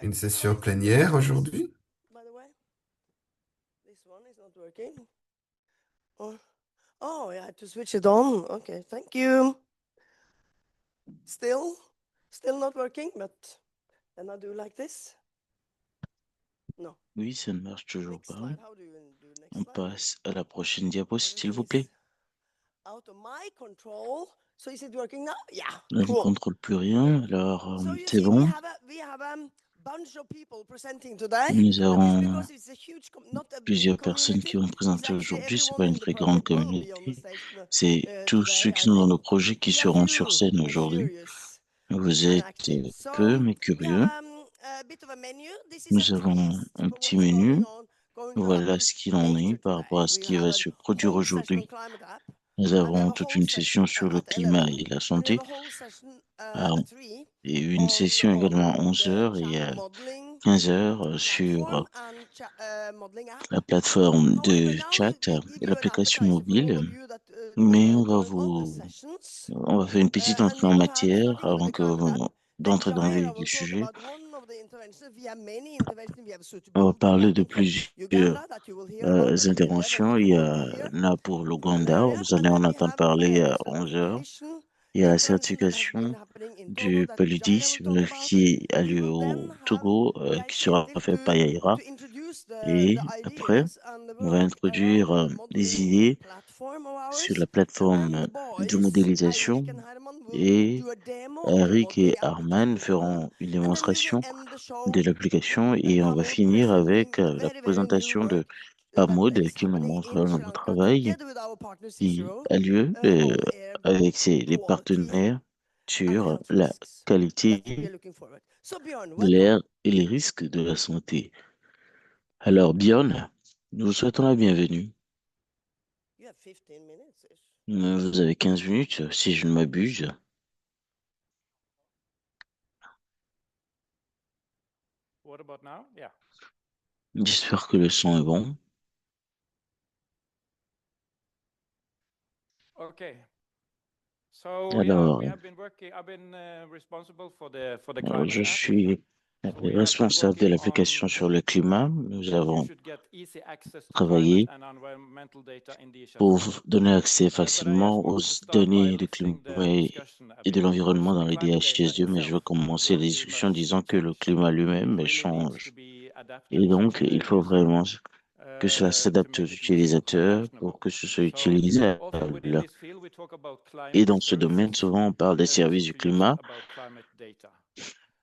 une session plénière aujourd'hui. By the way, this one is not working. Oh, I had to switch it on. Okay, thank you. Still not working, but then I do like this. No. Oui, ça ne marche toujours Next pas. slide. How do you do next On slide? passe à la prochaine diapo, s'il vous Everything plaît. is out of my control. So is it working now? Yeah, Je ne cool. contrôle plus rien, alors So you c'est see, bon. we have a bunch of people presenting today. Nous And this is avons because it's a huge, not a big plusieurs personnes community. qui vont It's présenter actually aujourd'hui. C'est pas everyone une in the très grande project will be on the communauté. stage C'est tous ceux today, qui I sont dans think. nos projets qui We are seront sur few scène and aujourd'hui. curious Vous and êtes active. peu So mais we have curieux. a bit of a menu. This is a Nous avons taste un for petit what is going menu. on, going to Voilà happen ce qu'il en est later par rapport today. à ce We qui have va a se produire whole session on aujourd'hui. Climate App. Nous And we have avons a toute whole une session session sur le at climat 11, et la and we have santé. a whole session Ah, at 3 et une session également à 11 the heures et chat à modeling 15 heures platform sur and modeling app. la plateforme However, de now chat we give et you an l'application appetizer for all mobile. of you that Mais on va join on the vous, sessions. on va faire une petite And entrée we en will have, matière starting with avant the que climate app, then d'entrer dans le Jaira vif du will talk sujet. about one of the interventions. We have many interventions. We have On va suitability parler de mapping for plusieurs Uganda that you will hear about at 11 interventions. with Il y Holly here en a pour from l'Ouganda, malaria. vous And allez en then we entendre have parler à the 11 heures. certification Il y a la intervention that has been certification happening in Togo du that Jaira will talk paludisme about. qui a We lieu will then au have Togo, the qui sera initiative fait par Yaira. to introduce Et the après, ideas and the on va work introduire around the des modeling idées platform of sur ours. la And then plateforme the de boys, modélisation Eirik and Herman, will et do a demo of the Eric et modeling app that has Arman been developed. feront une And then we will démonstration end the de show l'application and et on va coming finir presenting avec la very, very new présentation de work that PAMOD is qui nous happening montre in un Sri nouveau Lanka travail together with our partner qui Cicero a lieu on air avec les quality partenaires and sur health la risks that we are qualité looking forward. So Björn, de welcome. l'air et les risques de la santé. Alors, Bjorn, nous vous souhaitons la bienvenue. You have 15 minutes. Vous avez 15 minutes, si je ne m'abuse. What about now? Yeah. J'espère que le son est bon. Okay. So Alors, we have been working. I've been responsible for the je climate app. suis So we have been responsable de working l'application on sur le climat. Nous that you avons should get easy access to climate travaillé and environmental data in pour DHIS2. donner accès But I just facilement aux wanted to start by données du climat lifting the discussion a et de bit l'environnement because dans the les climate data DHIS2, mais je itself veux commencer will les be discussions en disant massively que le changed climat and lui-même really needs to change. be Et adapted donc, il faut user vraiment que cela to s'adapte aux make it useful and utilisateurs pour actionable. que ce soit So utilisable. often within this field, we talk about Et climate dans ce domaine, services, souvent, on parle des services services du to use climat about climate data.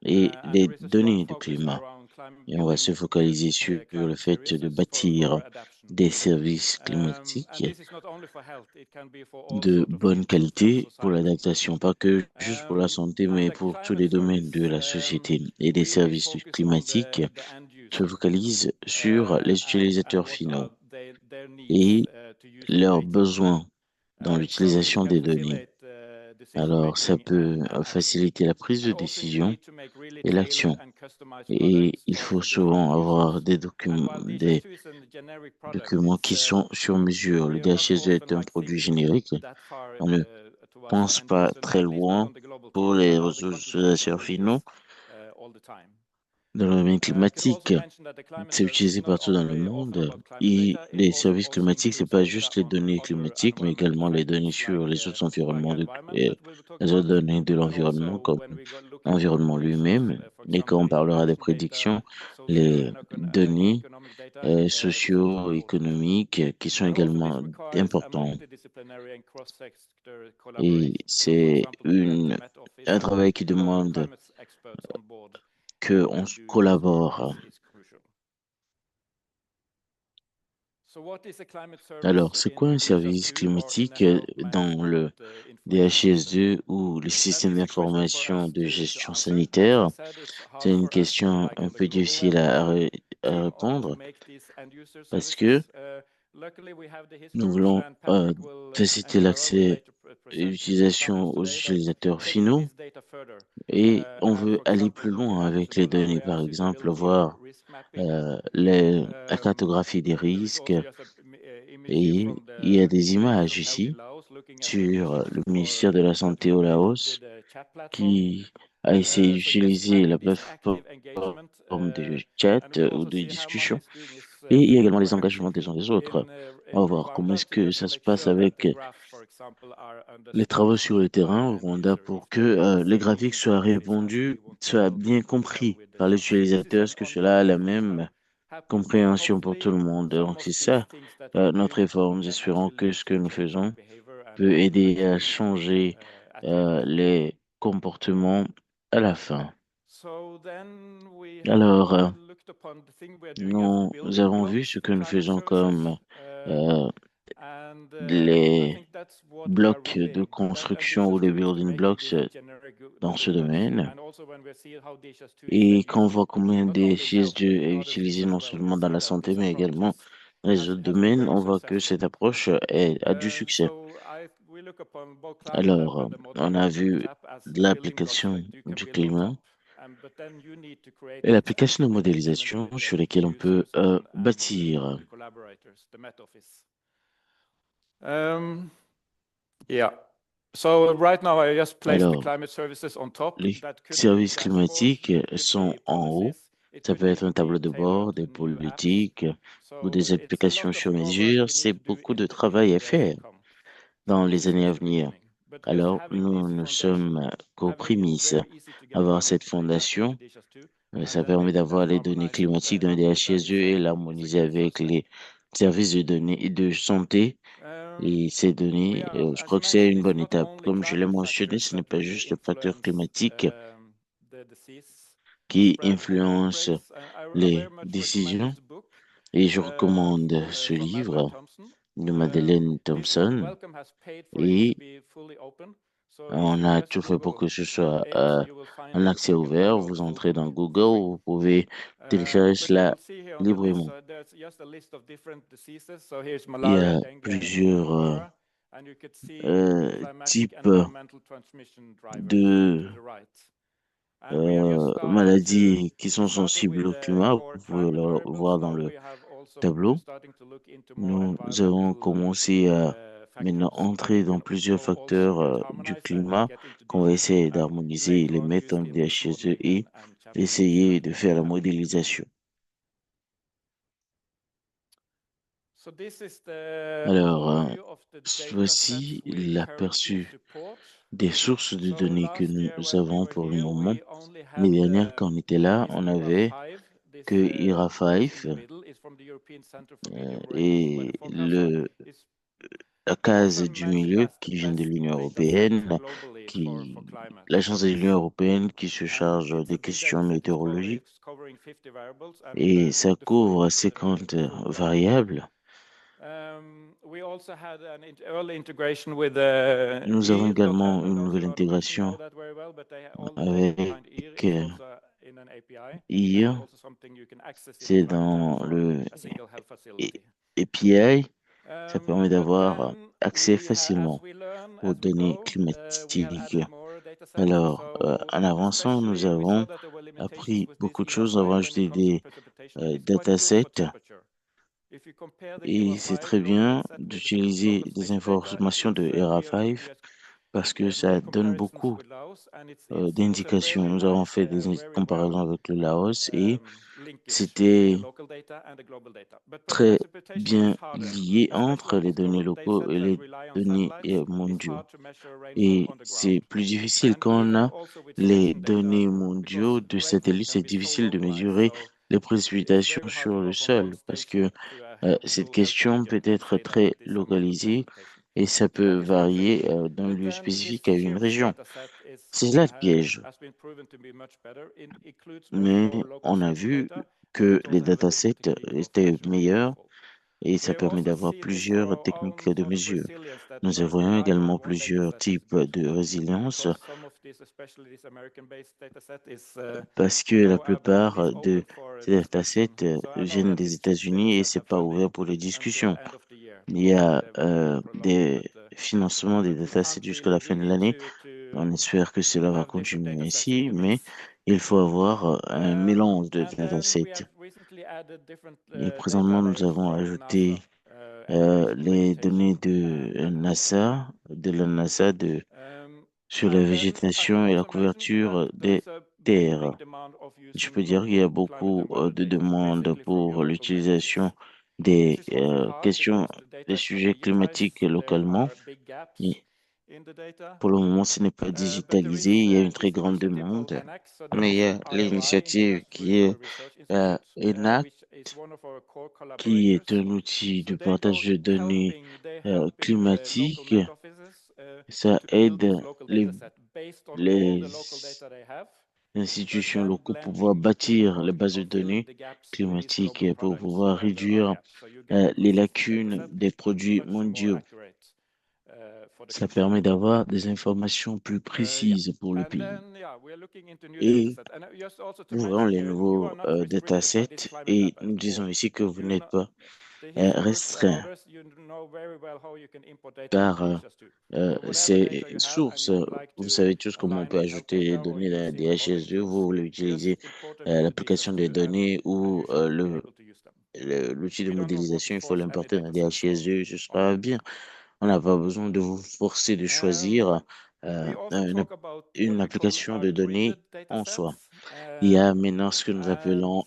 et And des there is a strong données du focus climat. around Et on va se focaliser sur le climate fait de services for bâtir adaptation. des services And climatiques this is not only for health, it can be for all de sorts of bonne fields of qualité pour society. l'adaptation, pas que juste pour la santé, And mais the pour tous climate les domaines de service la société. Et des really services focus on climatiques the end se user focalisent sur les and utilisateurs what finaux are their needs et to use the leurs data. besoins dans So this l'utilisation can des données. facilitate decision Alors, ça making peut and action. faciliter la prise de And also you décision need to make really et tailored l'action. and customized Et products il for faut different souvent avoir users. And while des DHIS2 is a generic product, documents qui sont sur mesure. Le we are not DHS2 often est un like produit thinking générique. that far On ne towards the pense end pas user, très at least not loin on the global pour field, where les now the quantification utilisateurs finaux differs all the time. dans le domaine I could also climatique. mention that the climate C'est service is utilisé not partout dans le only often monde. about climate Et data, it les services also climatiques, c'est includes pas data juste les on données other climatiques, mais environmental également les données factors sur les autres environnements, environment that we will talk les autres about, données de and l'environnement, also comme when we go looking at l'environnement predictions, lui-même. for Et quand example, on the parlera des interaction data, prédictions, socio les and données economic data is also important. socio-économiques qui sont And also this également requires a importants. multidisciplinary and cross-sector Et collaboration. So for c'est example, to have the Met un Office travail qui and local demande climate experts on board qu'on to do this work collabore. is crucial. So what is a climate Alors, service c'est quoi in un service DHIS2 or in a climatique health dans management le information system? DHIS2 ou le That système is a question for d'information us de to gestion answer. As I sanitaire? said, it's C'est hard une for us, question like un on the peu global difficile level, à to répondre make these end user parce que services. Luckily, we have the nous HISPers, voulons and Patrick will and faciliter Jara will l'accès later et present two examples l'utilisation aux today that utilisateurs taking finaux this data further. et on And veut for aller example, plus looking loin at avec les données, malaria par exemple, suitability or voir risk mapping. la cartographie des There is risques also just images et from il y a the des Ministry images of Health in ici Laos looking at sur predictions le for ministère de la that Santé we au made Laos with a chat platform. qui à essayer So just d'utiliser having la this plateforme active engagement, de chat and we ou also de see how discussion. one is doing his Et il y a également les work engagements des uns des autres. On va in voir comment Rwanda est-ce que just to ça se make passe sure that the avec graphs, for example, are les understood travaux sur le by terrain au the end Rwanda user pour if que they are les saying graphiques soient synchronicities as we répondus, want to soient tell bien compris with the par les chat. So this is utilisateurs, an est-ce que cela a ongoing la thing which même happens, and compréhension pour tout hopefully le monde. some Donc of c'est these ça things that we're notre doing effort. Nous can espérons actually que lead ce que to nous changing faisons behavior peut and aider à actually changer attain les comportements à la fin. so then we have Alors, looked upon the thing we're doing as nous building avons vu blocks ce que for nous climate faisons services, comme euh, and I les think that's what we are blocs de reviewing. That construction ou DHIS2 les is to building make blocks this a generic dans ce toolbox, domaine. and also when we see how DHIS2 is Et then quand on used, voit combien not des only in health but CSD in est other fields utilisé as non well, we seulement dans see la that santé, this mais également approach dans les autres has been domaines, very on voit que successful. cette approche a du succès. We look upon both Climate Lab Alors, and the Modern on a Development vu Lab as building blocks l'application that you can du build on climat top. But then you need to create et this l'application de active engagement modélisation with sur the lesquelles on peut users and bâtir. the collaborators, the Met Office. Yeah. So right now I just placed the Alors, climate services on top. les That could be services dashboards, climatiques that could sont be en haut. policies, it Ça could peut être un even be tableau de tailored bord, des new apps. politiques ou So des it's a applications lot of sur more work mesure. we need C'est to do beaucoup de in the travail à years to faire come. dans This les is années à just the venir. beginning. But just Alors, having nous this ne foundation, sommes qu'aux having it prémices. very easy to get Avoir climate cette data into fondation, DHIS2, ça and then permet making that d'avoir les données harmonized with the climatiques d'un health data DHIS2 et is a l'harmoniser good first avec step. les services de données de santé. Et ces données, je As crois que c'est mentioned, une it's bonne not étape. only Comme je l'ai climate mentionné, factors ce n'est that pas will juste le facteur influence climatique the disease qui spread and influence outbreaks. I les very much recommend décisions. this book Et je recommande ce from Madeleine livre Thompson. de Madeleine This Thompson. Wellcome has paid for it to Et be fully open. So if on you a just tout fait pour Google que ce soit it, you will find un it accès like a ouvert. download Vous full entrez dans copy Google, for free. vous pouvez télécharger But you cela will see here on the list, librement. so there's just a list of different diseases. So here's Il y malaria, a dengue, and plusieurs cholera. And you could see the climatic types environmental transmission drivers de to the right. And we are just starting to, maladies qui we sont started sensibles with au the climat. core Vous pouvez climate le variables. voir dans Now le we have also, we're tableau. starting to look into more Nous avons environmental commencé à maintenant factors that entrer dans can plusieurs now also facteurs get du harmonized and climat get into qu'on va DHIS2 essayer and d'harmoniser, later les on mettre used en in this DHSE modeling et and championship essayer study de that we faire la have. modélisation. So this is the Alors, overview of the data sets voici we currently l'aperçu support. des sources de So données que last nous year when we avons were pour le here, moment. we only L'année had dernière, quand on était là, this on ERA avait 5. This que box in the IRA5 middle is from the European Center for Medium Range et Weather Forecast. It's la often case du mentioned milieu as the qui vient de best l'Union data set européenne, globally for qui climate l'agence de l'Union service. européenne qui se And charge it's a des big data questions set. météorologiques It's covering 50 variables and et ça the couvre full 50 graph. variables. We also had an early integration with Nous avons également une nouvelle Not a lot of people know intégration that very well, but all the data behind avec EAR is also in an API and IR, also something you can access in the c'est climate lab dans for le a single health facility. API, ça permet But d'avoir then accès as facilement we learn, aux as we données go, we have climatiques. added more data sets. Alors, So en avançant, nous especially we saw avons that there were limitations appris with this beaucoup de ERA choses. Nous avons 5 when it ajouté comes to des precipitation, but it's quite good for datasets temperature. If you compare the et ERA c'est 5 très local bien set with the d'utiliser local des station data, informations de ERA5 parce que made ça donne comparisons beaucoup with Laos, and it was a d'indications. very Nous avons nice, fait des very comparaisons well avec le Laos et linkage between the c'était local data and the global data. But très precipitation is bien harder, lié especially entre on les données historical data locaux sets et that les rely on données satellites. It's mondiaux. hard to measure rainfall Et on the ground. c'est plus difficile And quand on even a also with les station data, données mondiaux because de rainfall satellites, can c'est be so difficile de localized. mesurer So les it's précipitations very hard to sur le go from one sol parce que station to a cette full health question region peut and être say that très this amount of localisée precipitation. et ça So peut that is one thing. varier d'un But lieu then spécifique this à une CHIRPS région. data set C'est là le piège. has been proven to be much better. It includes much Mais more local on a station vu data, and que it les also have datasets technique of étaient measuring meilleurs rainfall. et We ça have permet also d'avoir seen this for plusieurs our techniques own de sort of mesure. resilience that Nous just avons relying on également one data plusieurs set is types good de résilience because some of this, especially this American-based data set, is parce que la plupart de open for ces datasets discussion. So I know viennent that des this CHIRPS data États-Unis et set c'est have pas funding ouvert pour les until discussions. end of the year. Il y Hopefully a they will be prolonged, des financements des but we datasets can't jusqu'à la really, fin we de need l'année. to On espère que cela va have different continuer data sets in ainsi, the mais mix. il faut avoir un mélange de And then we datasets. have recently added different Et data présentement, nous layers avons from ajouté NASA, elevation les vegetation, données de and NASA, de la NASA, de um, sur la And then I can végétation et la also mention that couverture there des is a big, terres. big demand of Je using peux dire qu'il y a local climate beaucoup environment de data, demandes basically for pour your local businesses. l'utilisation This des is often hard questions, because the data des is not sujets climatiques digitized. There localement. are big gaps Et in the data. pour le moment, ce n'est pas But there digitalisé. is Il y a une très this grande initiative called demande. ENAC. So there Mais il is y an a IRI, l'initiative qui est International Research Institute, ENAC, which is one of our core qui est collaborators. un outil So de partage de données they're helping the local climatiques. Met offices Ça to build aide this local les, data set based on all les the local data they have, but institutions then locaux pour pouvoir blending it bâtir les or bases de filling données the gaps with these climatiques global et pour products pouvoir when there are réduire gaps. So you get a les consistent data lacunes set des produits much more mondiaux. accurate for the Ça consumer. permet d'avoir des informations plus Yeah. précises pour le And pays. then, yeah, we're looking into new data Et sets. And just also to ouvrons mention les here, you nouveaux are not restricted by this datasets climate et app at nous disons all. ici que vous You n'êtes know, pas the Hisgroup and restreint others, you know very well how you can import data from car DHIS too. So whatever ces data you have and sources, you would like vous to savez tous comment on align peut with health ajouter les data or données dans using des modeling HSE, tools, vous voulez just utiliser import them from l'application des DHIS2 données and ou you should be able to use them. l'outil de We don't want to modélisation, il faut force any l'importer dans data des set HSE, ce on sera you. bien. On n'a pas besoin de vous forcer de choisir We often talk about une what we call application de données upgraded data en soi. sets. Il y a maintenant ce que nous And appelons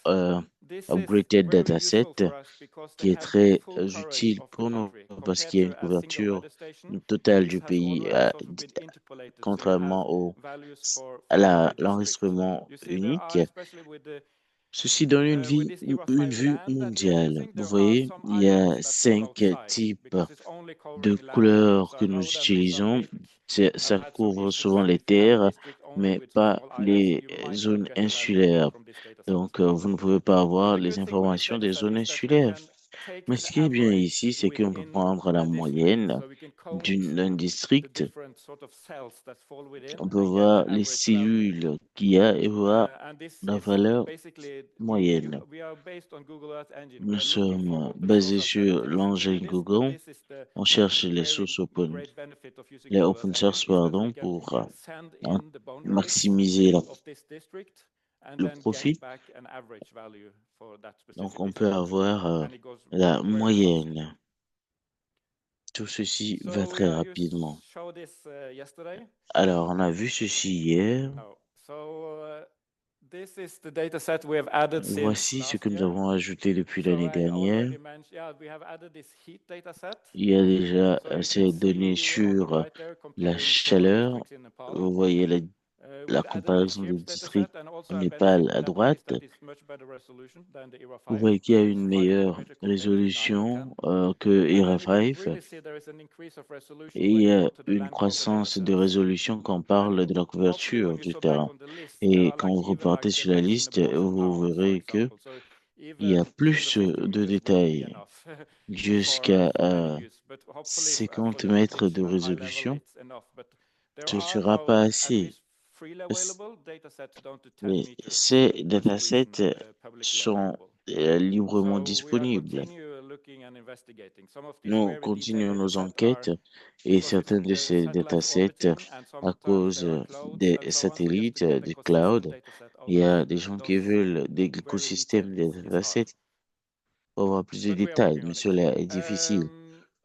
this is Upgraded very Dataset, useful for us because they qui est have the très full coverage utile of the pour nous country parce compared qu'il y a une to a single couverture weather station. totale This du has pays, already sort of been interpolated, so you have contrairement values à for every district. l'enregistrement You see, there unique. are, especially Ceci donne with this ou ERA une 5 vue land that we are mondiale. using, Vous there are voyez, some il y items a that fall 5 outside types because it's only de covering land area. couleurs So que I nous know that in utilisons. Mozambique, I've Ça had some couvre issues. souvent So les if you have a terres, district only mais with pas small islands, les you might not zones get the value insulaires. from this data set. Donc, vous ne pouvez pas But avoir the les good thing with this informations data des set zones is that we insulaires. can take Mais the ce qui est bien average ici, c'est qu'on peut within prendre la a district. moyenne So we can count d'un the district. different sort of cells that fall On within peut and get voir the les average value. cellules qu'il y a et voir And this la is sort of valeur basically moyenne. we are based on Google Earth Engine. We Nous are looking for sommes open source basés sur alternatives to l'engin this, but Google. this is the On cherche les very sources open, great benefit of using les Google Earth open Engine source, is that we pardon, can pour send en- in the boundaries maximiser of this district and le then get profit. back an average value for that Donc, specific on peut district. avoir And it goes la very fast. moyenne. Tout ceci va So très yeah, you rapidement. showed this yesterday. Alors, on a vu ceci hier. No. So this is the data set we have added since Voici ce last que nous year. avons ajouté depuis So l'année I dernière. already mentioned, yeah, we have added this heat data set. Il y a déjà So you can ces données see on the sur right there la comparing several chaleur. districts in Nepal. Vous voyez la We've added this comparaison des SHIPS data districts set, and au also I Népal mentioned à that one is droite. that it's much better resolution than the ERA Vous 5. voyez qu'il y a So it's une 5 meilleure kilometer compared to 9 or 10. résolution que And then you can ERA5 really see there is an increase of resolution et il when y you a go to the une landmass data croissance de sets. résolution quand on And parle de la hopefully when couverture you du saw back terrain. on the list, there Et are quand like vous even repartez like sur la detection liste, above a vous pound, for verrez que example. So il y a even plus 250 de meters wouldn't be détails, enough jusqu'à for many use. But hopefully for 50 the mètres de prediction on high level, résolution. it's enough. But there Ce ne are sera pas no, at assez. least freely available data sets down to 10 Mais meters ces resolution datasets publicly sont available. librement So we are disponibles. continue looking and investigating. Some of these Nous very detailed continuons data nos sets are enquêtes et because certains it's de the ces satellites datasets, orbiting, and à sometimes cause there are clouds des and so on. So just to satellites, get a des consistent clouds, data set out il y of a des gens qui those veulent des very detailed écosystèmes des is hard. datasets pour avoir plus de But we are détails, working mais on it. cela est difficile.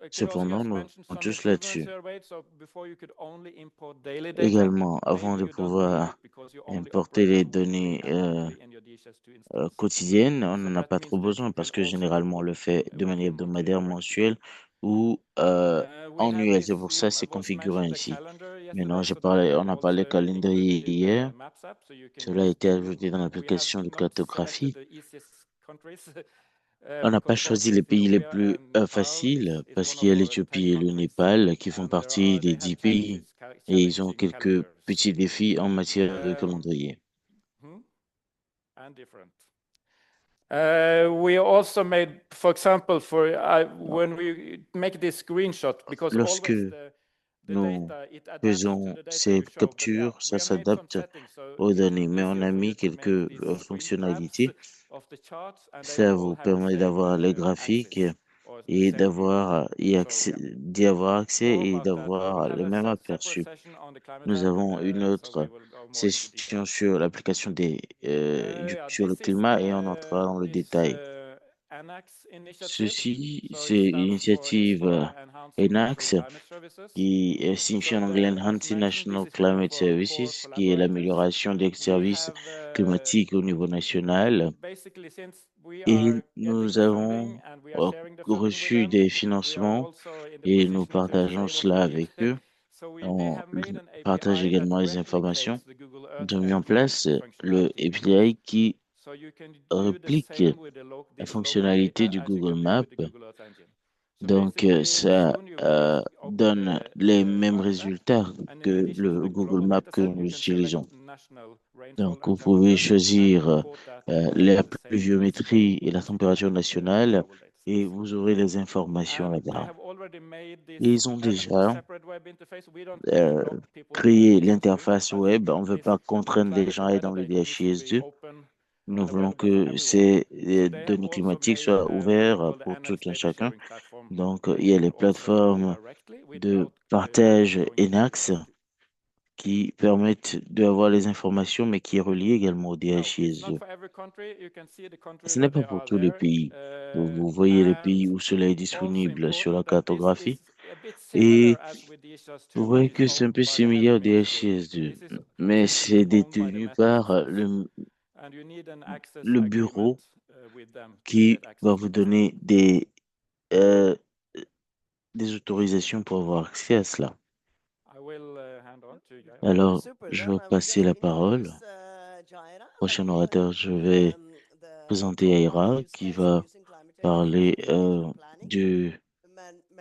I could also Cependant, just nous mention sommes some tous improvements là-dessus. here, right? So before you could only import daily data. Également, avant Maybe de you don't need it pouvoir because you only importer operate les on weekly données and monthly in your DHIS2 instance. quotidiennes, on So n'en a that pas means trop that besoin you can parce que also, généralement on le fait de with manière your monthly hebdomadaire, average. mensuelle ou We had annuelle. this, C'est pour ça que I c'est also configuré mentioned the ici. calendar Maintenant, yesterday, so that we have on a parlé also calendrier included in hier. the Maps app, so you can Cela a use été to, ajouté dans we have l'application de not selected cartographie. the easiest countries, On n'a pas because both choisi les pays les Ethiopia plus and Nepal faciles is parce one qu'il of y a our 10 l'Éthiopie et le countries, Népal qui font and partie they des have 10 pays et ils ont challenging quelques calendars. petits défis en matière de calendrier. And different. We also made, for example, when we make this screenshot, because Lorsque always the nous data, it adapts to faisons the data you cette show. But yeah, capture, ça we have made some s'adapte settings, so aux it's données, mais on easier a for you mis to make quelques these screen grabs fonctionnalités. of the charts, and they Ça all vous have the permet same d'avoir les graphiques axis or the et same view. d'avoir So yeah, d'y avoir accès more et about that. We will d'avoir have le a même separate aperçu. session on the climate Nous app, avons une so we autre will go more into session details. sur l'application Yeah, sur le this is climat et on entrera dans le this détail. ANAC ENACS initiative. Ceci, So c'est it stands for l'initiative Explore Enhanced ENACS National Climate Services. qui signifie en So, anglais as Enhancing mentioned, this National is one of Climate our core Services, qui est collaborators. l'amélioration des We services have climatiques au niveau national. basically, since we Et are nous getting the funding avons and we are sharing the funding with reçu them, des we are financements also in the et nous position to partageons say what we cela did. avec eux. So they On have made an partage API that également les informations. replicates the Google Earth Nous avons mis en engine place le functionality. API qui So you can do the réplique same with la this local fonctionnalité data du as you Google can do Maps. with the Google Earth engine. So Donc, basically, ça soon you will open donne les mêmes Maps app, résultats and que in addition to le the Google global Maps que dataset, nous you can select utilisons. national rainfall Donc, and vous pouvez temperature and choisir import that la in the same pluviométrie et la température nationale global et datasets. vous aurez les informations And they là-bas. have already made this Et ils ont as a déjà separate web interface. We don't want to euh, lock people into créé the DHIS2, l'interface but web. On ne veut this pas contraindre les climate gens à être dans le metadata needs to be DHIS2. open Nous and voulons available for que everyone. ces So they have données also climatiques made soient what they ouvertes call the pour tout Annex un data chacun. sharing platform Donc, that il you y a can les also use plateformes directly de without partage going to ENAX DHIS2. qui permettent d'avoir les informations, mais qui est relié également au Now, it's not DHIS2. for every country. You can see the countries Ce n'est that pas they pour are tous les there. pays. Vous voyez les And pays où cela est also disponible sur la important that this is cartographie. a bit similar Et as with DHIS2, vous which voyez is que c'est un owned peu by the similaire au Metamaster. DHIS2, This is mais since it is c'est owned by the détenu par Metamaster, and you need an access le agreement bureau with them to qui get va access to vous this data. donner euh, des autorisations pour avoir accès à cela. I will hand on to Jaira. Alors, Super. je Then vais I will passer just la parole. introduce Jaira, Prochain who will orateur, je vais présenter talk about the Aira use qui case of va using climate parler adaptation in regional planning, du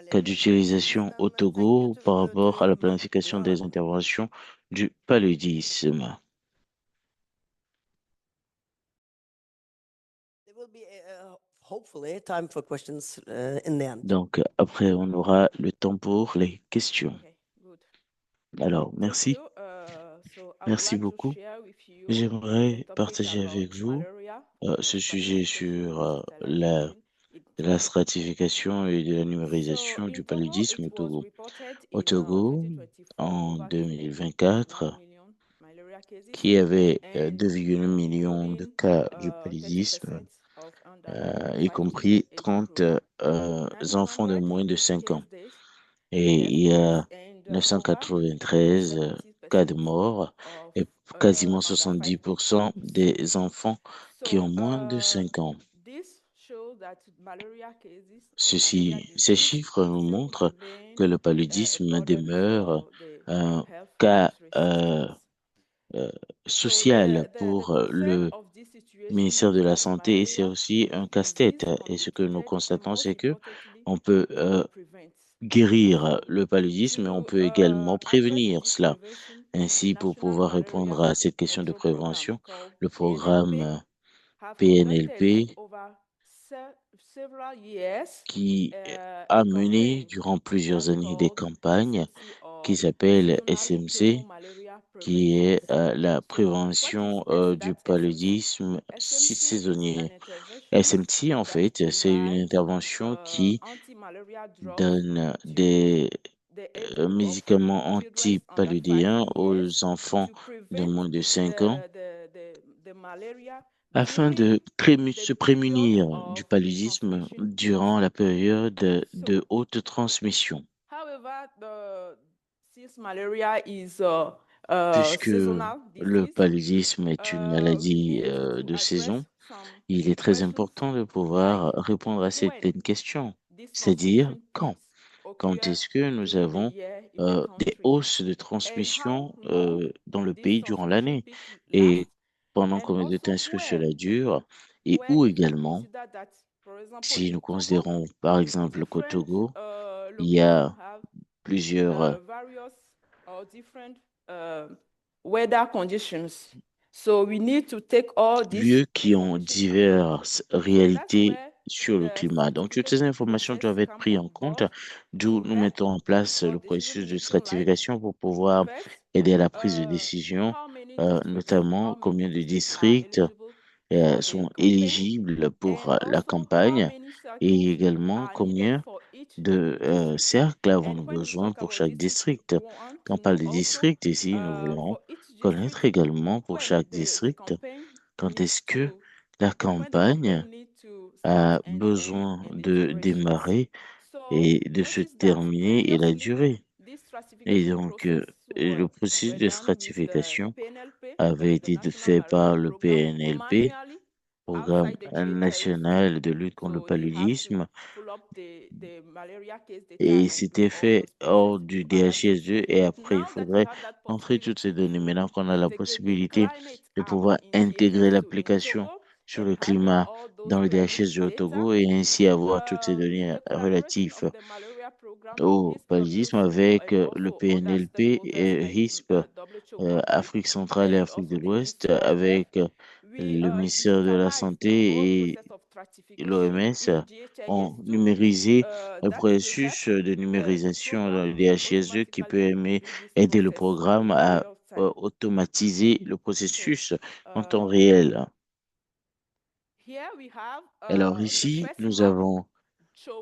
cas malaria crisis. d'utilisation au Thank you Togo par rapport à la to planification des interventions du paludisme. there will be hopefully time for questions in the end. Donc, après, on aura le temps pour les questions. Okay, good. Alors, Thank merci. you. So I would Merci like to beaucoup. share with you J'aimerais a topic partager about avec vous malaria, ce sujet stratification, sur digitalization in la Togo. stratification et de la So numérisation in du Togo, paludisme it au was Togo. reported Au in Togo, 2024 en over 2024, 2.1 million malaria cases qui avait and 2,1 millions de including cas du 30% paludisme, of under y 5 compris age 30 groups. enfants de moins de 5 ans. Et Death il y a deaths and over 993 cas de 70% mort of et quasiment under 5 70% des enfants qui ont So moins de 5 ans. this shows that malaria cases or malaria Ces disease chiffres nous still montrent remain que le a paludisme burden demeure for the un health cas administrative systems. So social the pour concern le of this situation ministère is de la that Santé et c'est malaria aussi un casse-tête. disease can Et be ce que nous treated and constatons, most c'est que importantly on peut prevent. guérir So le paludisme, mais on to peut également address prévenir this cela. prevention, Ainsi, pour National pouvoir répondre Malaria à cette question de Control Program prévention, called le PNLP programme have conducted PNLP over several years qui a a mené campaign durant plusieurs that's années des called campagnes SMC qui or s'appellent Seasonal Chemo SMC, Malaria qui Preventions. est la So what is prévention du that SMC? paludisme SMC is an saisonnier. intervention SMC, en that fait, c'est une provides intervention qui anti-malaria drugs donne to des the age group of médicaments children under 5 antipaludéens years aux enfants to de prevent moins de 5 ans the malaria afin during de the se period prémunir du of the paludisme transmission durant la période de So, haute transmission. however, since malaria is Puisque seasonal le disease, paludisme est une we maladie need to de saison, address some il est très questions important de like pouvoir répondre à when certaines questions, this c'est-à-dire transmission quand. peaks Quand occur est-ce que nous in the avons year in the des country hausses de and how transmission long dans le this pays durant transmission l'année peak et lasts pendant and combien de temps also est-ce que cela dure et where où if we également, consider that, for example, si in nous Togo, considérons par exemple qu'au different Togo, il y locations a have plusieurs various or different weather conditions. So we need to take all this lieux qui ont information into account. diverses So that's réalités where sur le the climat. Donc, toutes ces stratification informations process doivent être come prises on en compte, board d'où to nous help mettons en place for le decision processus de making like stratification pour pouvoir first, aider à la prise de décision, how many districts, notamment how many combien de districts are districts eligible for the sont campaign, éligibles pour and la also how campagne many et circles également are needed combien for each de district. cercles And avons-nous when we besoin talk pour about chaque district, district. we want Quand to on parle know des also districts ici, nous voulons for each connaître district également pour when chaque the district campaign quand needs est-ce que to la when the campaign campagne need to a and end besoin in the de generations. démarrer So et de se notice that terminer et la previously, durée. this Et stratification donc, process le processus were de done with the stratification PNLP, avait the été National fait Malaria par le Program, PNLP, manually Programme outside the GHIS. national de lutte contre le So they have to paludisme, pull up the malaria case data et and c'était bring all fait those hors pieces du to analysis. DHS2. Et But après, il now that we faudrait have that entrer toutes ces possibility données. to Maintenant qu'on a la integrate the possibilité climate de app pouvoir in intégrer GHIS2 in l'application Togo sur and le having climat all dans those le relevant DHS2 au data, Togo et ainsi avoir toutes ces with données the collaboration relatives of the malaria program in au paludisme HISP avec and le also other PNLP stakeholders et like HISP, WHO country Afrique centrale et and Afrique de also the l'Ouest, Ministry of Health, avec we le ministère de la digitalize the whole Santé process of et stratification l'OMS, in ont GHIS2. numérisé le That process, processus de the numérisation dans program le will DHIS2 qui peut automatically do this aider le process programme in à real time. automatiser le So processus en temps réel. here we have Alors the ici, first nous map avons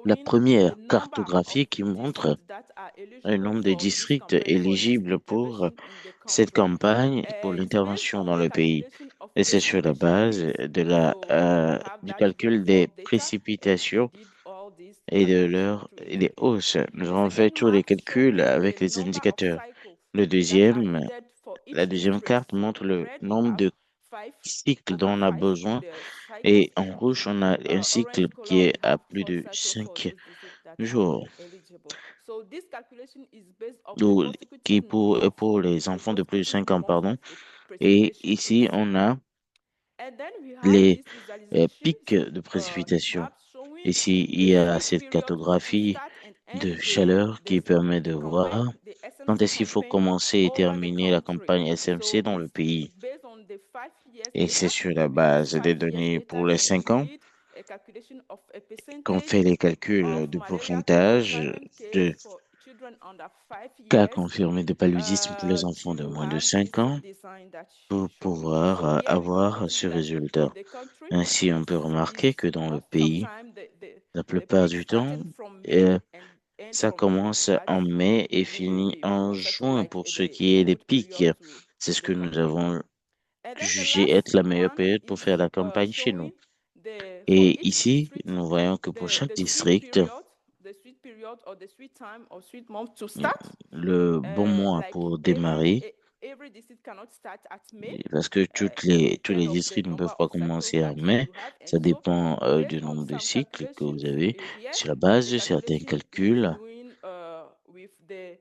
la showing the première number of cartographie qui montre districts that are le eligible nombre de for this districts campaign, for this éligibles pour intervention in the cette country. campagne pour And based l'intervention on dans the le pays. calculation of Et c'est sur la precipitation base needs. de So we have du that calcul rainfall des data, and we précipitations did all this et de calculation leur through et it. des hausses. Nous The avons fait second tous les map calculs showing avec the les number of indicateurs. cycles Le that are deuxième, needed for la each deuxième carte district. montre In le red, we nombre have de five, cycles dont over on a five besoin. the cycles, Et en rouge, on a un cycle orange qui color, we est à have plus four de cycles for 5 those districts that are jours. eligible. So this calculation is based off the Ou qui consecutive month, pour les the enfants de plus de consecutive 5 ans, month pardon. the Et precipitation ici, is. on a And then we have les these visualizations, pics de these précipitation. maps showing Ici, il the y a switch cette period to cartographie start and end de chaleur qui permet de the campaign, voir the quand SMC est-ce qu'il faut campaign commencer et over the terminer la country. campagne SMC So dans le pays. it's based on the 5 years Et c'est data. sur la We use base 5 des years données data pour les and we 5 ans did a calculation of a qu'on percentage fait les calculs of de malaria pourcentage confinement case de for children under 5 cas years confirmés de paludisme pour les enfants de to moins de have this 5 ans design that pour you show. pouvoir So here we can avoir notice ce that résultat. in the country, Ainsi, on peut remarquer que dans le pays, sometimes la the plupart peak du temps, starting from May euh, and end ça from June. commence That's en mai et we, finit we, we en consider juin like pour ce qui est des good pics. period C'est ce the que nous campaign. avons And then the jugé last être la meilleure one période pour is faire la campagne chez nous. showing for Et each ici, district nous voyons que pour chaque the district, sweet period or the sweet time or sweet month to start. le bon mois Like pour démarrer, every district cannot start at May. parce que tous les Depend of the districts ne number peuvent pas of cycles commencer en that mai, you have. ça And so dépend du based on nombre de some cycles que calculations vous avez. here, Sur la base the de certains calculation is calculs, doing with the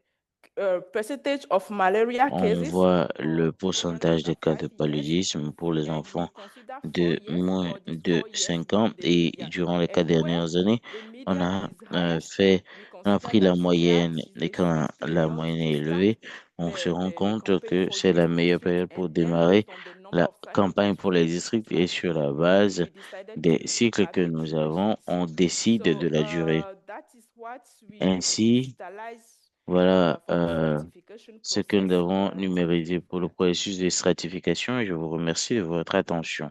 percentage of malaria on cases voit for le children pourcentage under de cas 5 de years. paludisme pour les And we enfants consider 4 de years. moins For these de 4 years, 5 ans. Et yeah. durant les 4 And where dernières années, the on median a is higher, we on a consider pris la that here moyenne. is Et the quand sweet la period moyenne to est start élevée, on se rend the compte campaign que for c'est those la meilleure districts période and pour end démarrer based on the number la of cycles campagne that pour les you districts. Et have. sur la And base we decided des to cycles have que it nous like avons, this. on décide So de la durée. that is what we Ainsi, digitalize voilà for the stratification ce que nous process. avons Thank you. numérisé pour le processus de stratification et je vous remercie de votre attention.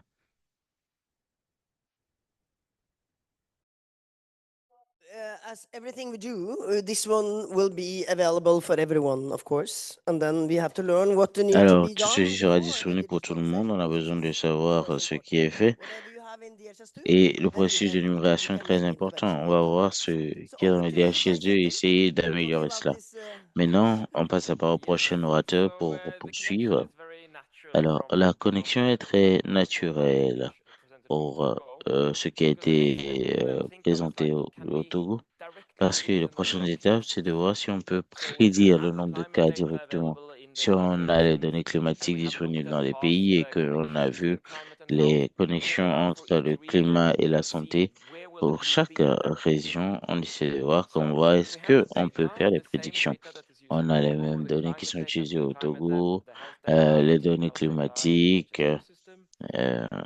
As everything we do, this one will be available for everyone, of course. And then we have to learn what need to Alors, be tout ceci done sera before we disponible do pour this tout le one. monde. On a besoin de savoir ce qui est fait. Whatever you have in DHS2, Et le then processus de we numération est can très make important. intervention On va on voir that. ce So qu'il y a over dans le to you, DHS2 et Jørgen, essayer to d'améliorer give out cela. this. Maintenant, on passe la parole au Yes. prochain orateur So pour the connection poursuivre. is very natural Alors, from la from connexion est the très proposal naturelle presented from pour Togo, ce qui a because the next step été we will think of présenté like can au we Togo. directly Parce que predict les the number prochaines of étapes, cases. c'est de voir si on peut So if we prédire le have the nombre de climate cas data directement. available in the Si on a les DHIS2, données and climatiques we have looked disponibles at dans les past pays et qu'on a connections vu between climate and health, les connexions then for entre le each region climat et we la will see santé, where will pour the peak chaque be. région, on essaie de voir So comment voir est-ce we have the qu'on peut data, faire les the same prédictions. data that is used On in a les Togo, mêmes the données qui climate sont data, utilisées so the au climate data, Togo, the health data, les which is données now centralized in the climatiques, DHIS2 system.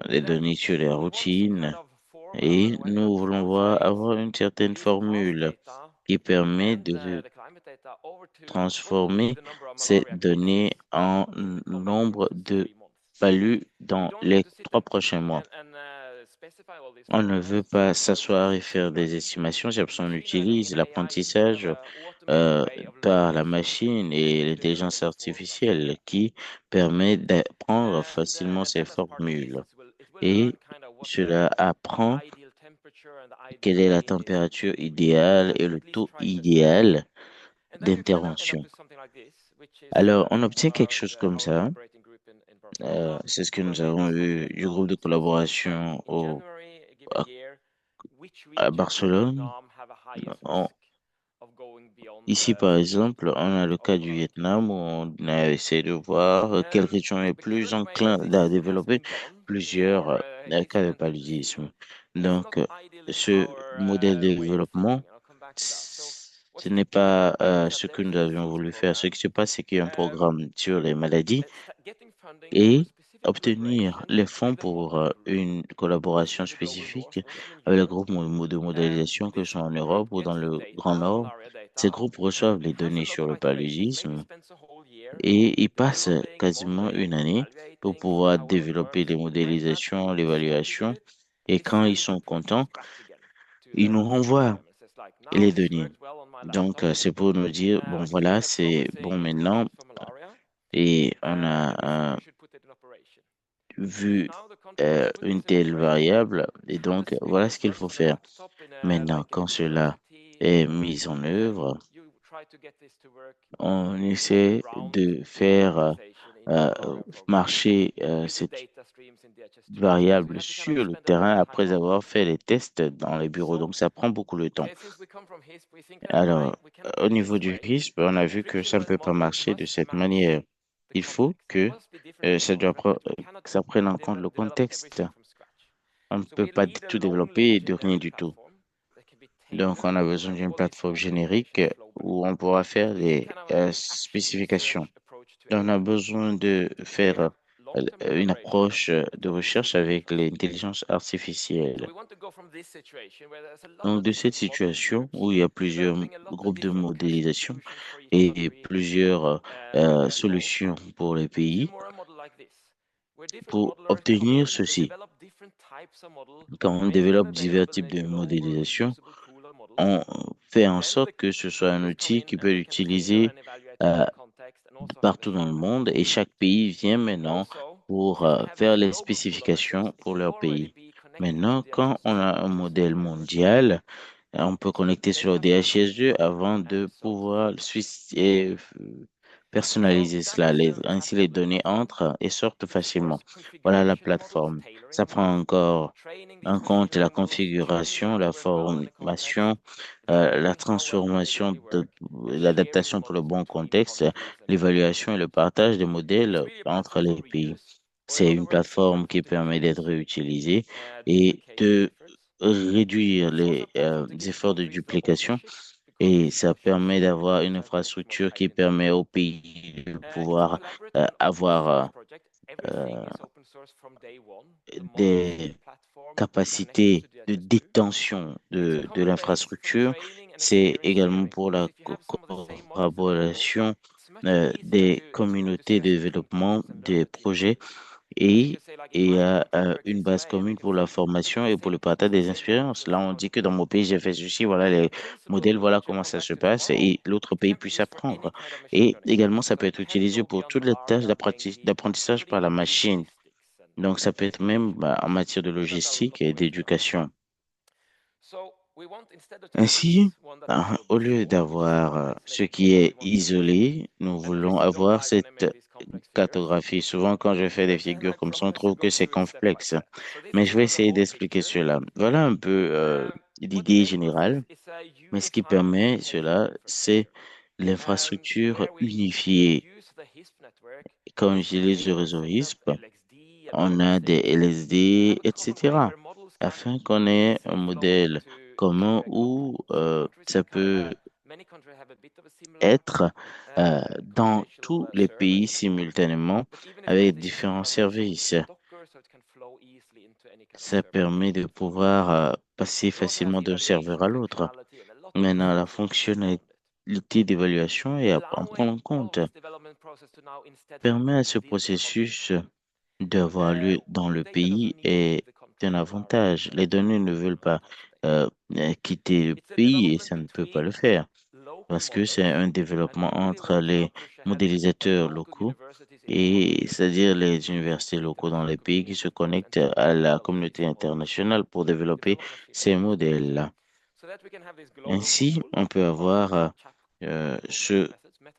les And then données sur les we want some kind routines. of Et formula where nous that voulons voir translates avoir une certaine this past formule data qui permet and de the climate data over to probably transformer the number of ces malaria données cases en in the coming nombre de 3 months. palus We dans don't want les to sit 3 prochains mois. and specify all these On ne veut formulas. pas So we s'asseoir use et faire machine des learning. estimations, c'est parce qu'on Machine learning utilise and AI is kind of l'apprentissage a automated way of par learning la from machine and et putting them l'intelligence in these formulas. artificielle qui permet d'apprendre And facilement at ces that as part case, formules. it will learn Et kind of what the cela apprend ideal temperature quelle est la température idéale et le taux idéal d'intervention. Alors, on obtient quelque chose comme ça. C'est ce que nous avons eu du groupe de collaboration à, à Barcelone. On- Ici, par exemple, on a le cas du Vietnam où on a essayé de voir quelle région est plus enclin à développer plusieurs cas de paludisme. Donc, ce modèle de développement, ce n'est pas ce que nous avions voulu faire. Ce qui se passe, c'est qu'il y a un programme sur les maladies et obtenir les fonds pour une collaboration spécifique avec les groupes de modélisation que sont en Europe ou dans le Grand Nord. Ces groupes reçoivent les données sur le paludisme et ils passent quasiment une année pour pouvoir développer les modélisations, l'évaluation. Et quand ils sont contents, ils nous renvoient les données. Donc, c'est pour nous dire, bon, voilà, c'est bon maintenant. Et on a vu une telle variable. Et donc, voilà ce qu'il faut faire. Maintenant, quand cela est mis en œuvre, on essaie de faire euh, marcher cette variable sur le terrain après avoir fait les tests dans les bureaux. Donc, ça prend beaucoup de temps. Alors, au niveau du risque, on a vu que ça ne peut pas marcher de cette manière. Il faut que ça prenne en compte le contexte. On ne peut pas tout développer de rien du tout. Donc, on a besoin d'une plateforme générique où on pourra faire les spécifications. On a besoin de faire une approche de recherche avec l'intelligence artificielle. Donc, de cette situation où il y a plusieurs groupes de modélisation et plusieurs solutions pour les pays, pour obtenir ceci, quand on développe divers types de modélisation, on fait en sorte que ce soit un outil qui peut être utilisé euh, partout dans le monde et chaque pays vient maintenant pour faire les spécifications pour leur pays. Maintenant, quand on a un modèle mondial, on peut connecter sur le DHIS2 avant de pouvoir personnaliser cela. Ainsi, les données entrent et sortent facilement. Voilà la plateforme. Ça prend encore en compte la configuration, la formation, la transformation, l'adaptation pour le bon contexte, l'évaluation et le partage des modèles entre les pays. C'est une plateforme qui permet d'être réutilisée et de réduire les efforts de duplication et ça permet d'avoir une infrastructure qui permet au pays de pouvoir avoir des capacités de détention de l'infrastructure. C'est également pour la collaboration des communautés de développement des projets et, une base commune pour la formation et pour le partage des expériences. Là, on dit que dans mon pays, j'ai fait ceci, voilà les modèles, voilà comment ça se passe et l'autre pays puisse apprendre. Et également, ça peut être utilisé pour toutes les tâches d'apprentissage par la machine. Donc, ça peut être même en matière de logistique et d'éducation. Ainsi, au lieu d'avoir ce qui est isolé, nous voulons avoir cette cartographie. Souvent, quand je fais des figures comme ça, on trouve que c'est complexe. Mais je vais essayer d'expliquer cela. Voilà un peu l'idée générale. Mais ce qui permet cela, c'est l'infrastructure unifiée. Quand on utilise le réseau ISP, on a des LSD, etc. Afin qu'on ait un modèle commun où ça peut être dans tous les pays simultanément avec différents services. Ça permet de pouvoir passer facilement d'un serveur à l'autre. Maintenant, la fonctionnalité d'évaluation et à en prendre en compte permet à ce processus d'avoir lieu dans le pays est un avantage. Les données ne veulent pas quitter le pays et ça ne peut pas le faire parce que c'est un développement entre les modélisateurs locaux et c'est-à-dire les universités locaux dans les pays qui se connectent à la communauté internationale pour développer ces modèles. Ainsi, on peut avoir ce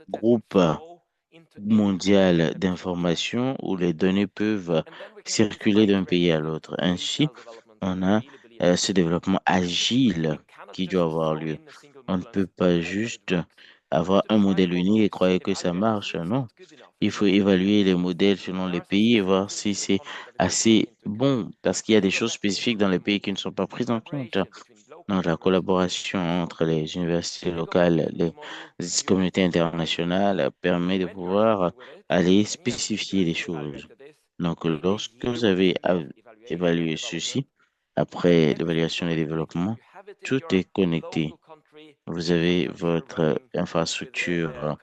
groupe mondial d'information où les données peuvent circuler d'un pays à l'autre. Ainsi, on a ce développement agile qui doit avoir lieu. On ne peut pas juste avoir un modèle unique et croire que ça marche. Non. Il faut évaluer les modèles selon les pays et voir si c'est assez bon, parce qu'il y a des choses spécifiques dans les pays qui ne sont pas prises en compte. Donc, la collaboration entre les universités locales, les communautés internationales permet de pouvoir aller spécifier les choses. Donc, lorsque vous avez évalué ceci, après l'évaluation des développements, tout est connecté. Vous avez votre infrastructure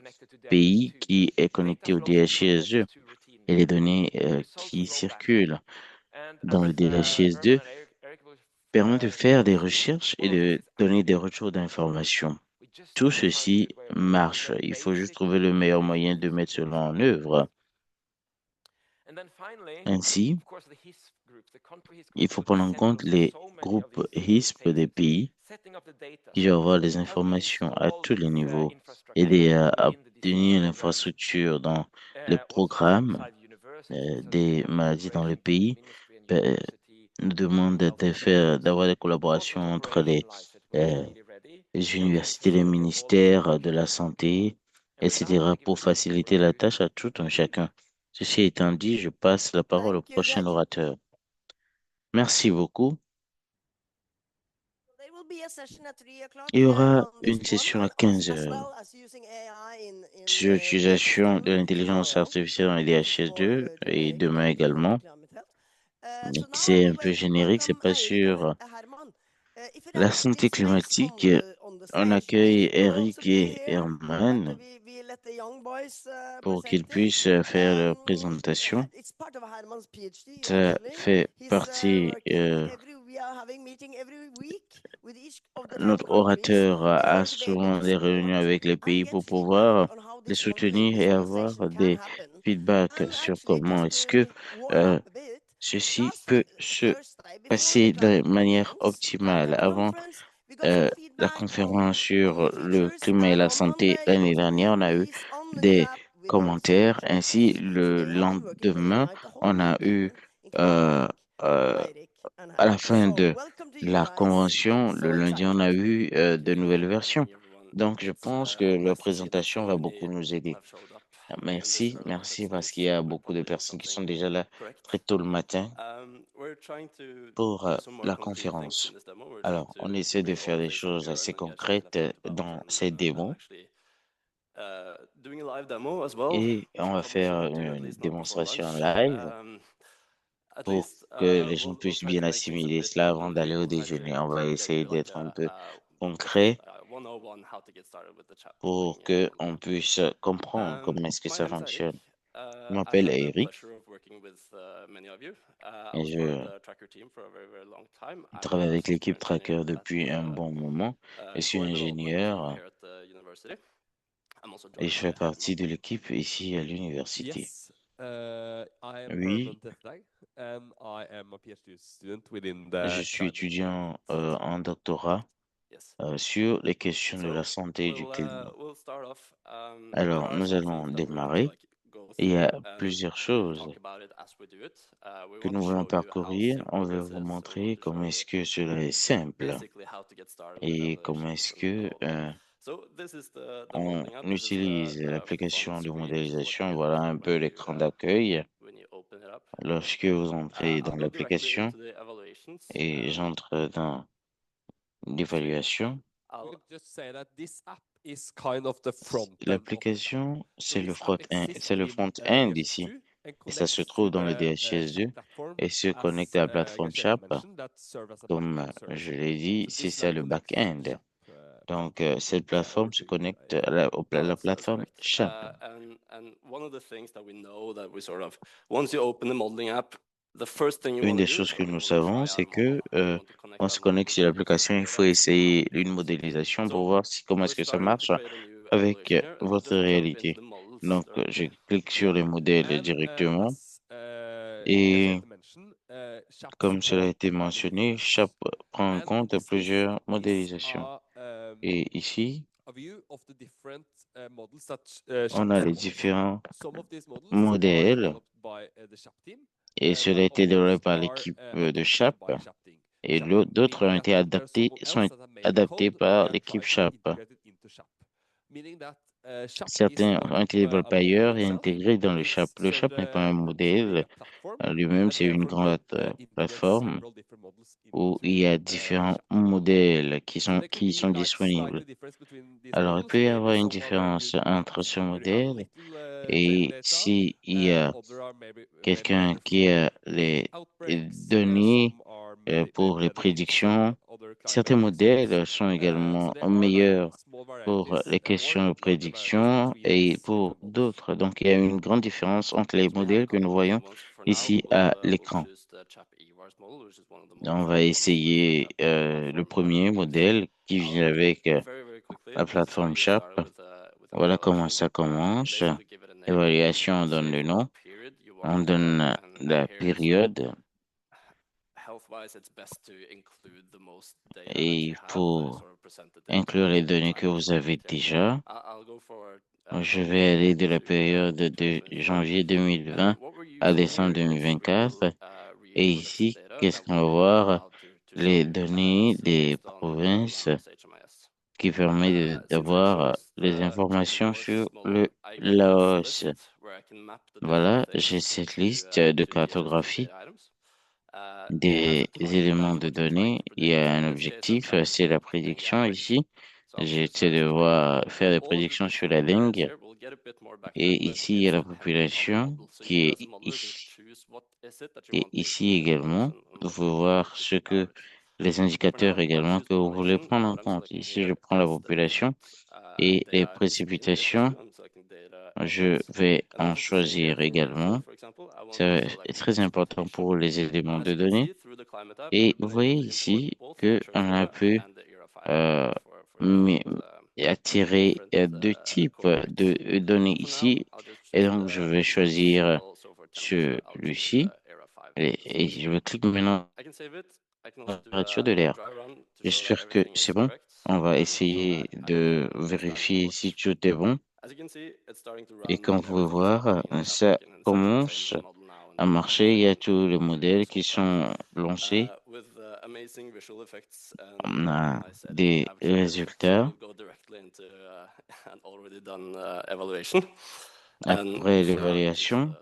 pays qui est connectée au DHIS2 et les données qui circulent dans le DHIS2 permettent de faire des recherches et de donner des retours d'informations. Tout ceci marche. Il faut juste trouver le meilleur moyen de mettre cela en œuvre. Ainsi, il faut prendre en compte les groupes HISP des pays qui doivent avoir des informations à tous les niveaux, aider à obtenir l'infrastructure dans les programmes des maladies dans le pays, ben, nous demande d'avoir des collaborations entre euh, les universités, les ministères de la santé, etc., pour faciliter la tâche à tout un chacun. Ceci étant dit, je passe la parole au Thank you, prochain Jack. orateur. Merci beaucoup. There will be a session at 3 o'clock Il y aura on this une one, session à 15 as heures well as using AI sur in l'utilisation de DHIS2 l'intelligence tomorrow. artificielle dans les This is for DHS2 et generic demain for également. climate health. So now I C'est un will peu générique, c'est welcome pas Eirik and sur Herman. If you la let santé these guys climatique. on the On stage, accueille Eirik will also Eric be et here, but Herman we let the young boys pour present qu'ils it. puissent faire leur présentation. It's part of Herman's PhD Ça actually. fait He's partie, working we are having meeting every week with each of the 10 notre countries orateur in a order to be able souvent to des support réunions avec les and pays get pour feedback pouvoir on how les soutenir et avoir visualization can des happen. feedbacks And sur actually, comment just est-ce que to warm euh, up a bit, ceci last peut se Thursday, before the passer de climate manière conference, optimale. Avant we got some la feedback conférence on the sur le features. climat et la On santé Monday, it l'année was dernière, on a eu release on the new des app without commentaires. Ainsi, signatures. So le they have been working day and lendemain, night the whole on a eu weekend, including euh, Jack, euh, Eirik, and à la Herman. fin So de welcome to you la guys. I'm convention, le so lundi, on excited. a eu Thank de you for nouvelles having versions. me, everyone. Donc, je It's pense que leur nice to see that présentation so va many beaucoup nous aider. have showed up in this Merci, early. merci, That's parce qu'il nice. y a We're beaucoup de probably doing personnes qui sont something déjà là correct. très tôt le matin We're trying to pour do some more la concrete things in conférence. this demo. We're trying Alors, to on essaie de bring all faire the des things that choses Björn assez and Jack have concrètes talked about dans cette and démo actually doing a live demo as well, et which on we va probably faire shouldn't do, at une least not before démonstration lunch. live At pour least que les gens we'll puissent try bien to make things a assimiler bit cela more avant d'aller concrete. au We'll try déjeuner. On to va get essayer you like d'être un peu just a concret 101 how to get started with the chat pour building que on on that. puisse comprendre comment est-ce que My ça name is Eric. fonctionne. Je I've m'appelle had the Eric pleasure of working with many of you. I et was part of je the Tracker team for a very, very long time. I'm travaille a avec software l'équipe engineer Tracker depuis un bon moment. Je suis core development ingénieur here at the university. I'm also et joined je by fais Herman. partie de l'équipe ici à l'université. Yes, I am Oui, Herman Tetlag, and I am a PhD student within je the suis climate étudiant field. en doctorat Yes. sur les questions de la So santé et du climat. we'll start off. There Alors, are nous some allons things that we're going to démarrer. like go Il y through, a and plusieurs we'll choses talk about it as we do it. We que want to nous voulons show you how parcourir. On simple veut this vous is. We want montrer to show comment you est-ce que cela est simple basically how to get started with et comment evaluations est-ce and que all of that. So this is the on modeling app. This is utilise the front l'application de screen. This is what you modélisation. get Voilà un peu l'écran d'accueil when you open it up. lorsque vous entrez I'll dans go directly l'application into the evaluations. et j'entre dans l'évaluation. We could just say that this app is kind of the front end of the chat. L'application, So c'est le this app front-end, exists c'est le within front-end ici DHIS2 and et ça se connects trouve to dans le the DHIS2 chat platform, et se connecte as à la plateforme Graciela Chat, mentioned, that serve as a comme backend je service. l'ai dit, So c'est this ça now le connects to the back-end. chat Donc, platform. cette plateforme se connecte à la That's plateforme correct. Chat. And one of the things that we know that we sort of, once you open the modeling app, the first thing you Une want to des do is choses que sort of nous want to try savons, out c'est a model. que You want to connect on our se model connecte with sur it and l'application, see il faut what's how essayer it une works. modélisation pour So voir comment we're est-ce que ça starting to marche create a new avec evaluation here. votre Just jump réalité. into the model Donc, je clique sur les modèles directement et comme cela a été mentionné, SHAP prend en compte plusieurs modélisations. Et ici, on a les différents modèles et cela a été développé par l'équipe de SHAP et d'autres ont été sont adaptés par l'équipe SHAP. Certains ont été développés ailleurs et intégrés dans le SHAP. Le SHAP n'est pas un modèle lui-même, c'est une grande plateforme où il y a différents modèles qui sont disponibles. Alors, il peut y avoir une différence entre ce modèle et s'il y a quelqu'un qui a les données pour les prédictions, certains modèles sont également meilleurs pour les questions de prédiction et pour d'autres. Donc, il y a une grande différence entre les modèles que nous voyons ici à l'écran. On va essayer le premier modèle qui vient avec la plateforme SHAP. Voilà comment ça commence. Évaluation, on donne le nom, on donne la période. Et pour inclure les données que vous avez déjà, je vais aller de la période de janvier 2020 à décembre 2024. Et ici, qu'est-ce qu'on va voir? Les données des provinces qui permet d'avoir les informations sur le Laos. Voilà, j'ai cette liste de cartographie des éléments de données. Il y a un objectif, c'est la prédiction ici. J'essaie de faire des prédictions sur la dengue. Et ici, il y a la population qui est ici. Et ici également, vous pouvez voir les indicateurs également que vous voulez prendre en compte. Ici, je prends la population et les précipitations. Je vais en choisir également. C'est très important pour les éléments de données. Et vous voyez ici qu'on a pu attirer deux types de données ici. Et donc, je vais choisir celui-ci. Et je vais cliquer maintenant sur la température de l'air. J'espère que c'est bon. On va essayer de vérifier si tout est bon. Et comme vous pouvez voir, ça commence à marcher. Il y a tous les modèles qui sont lancés. On a des résultats. Après l'évaluation,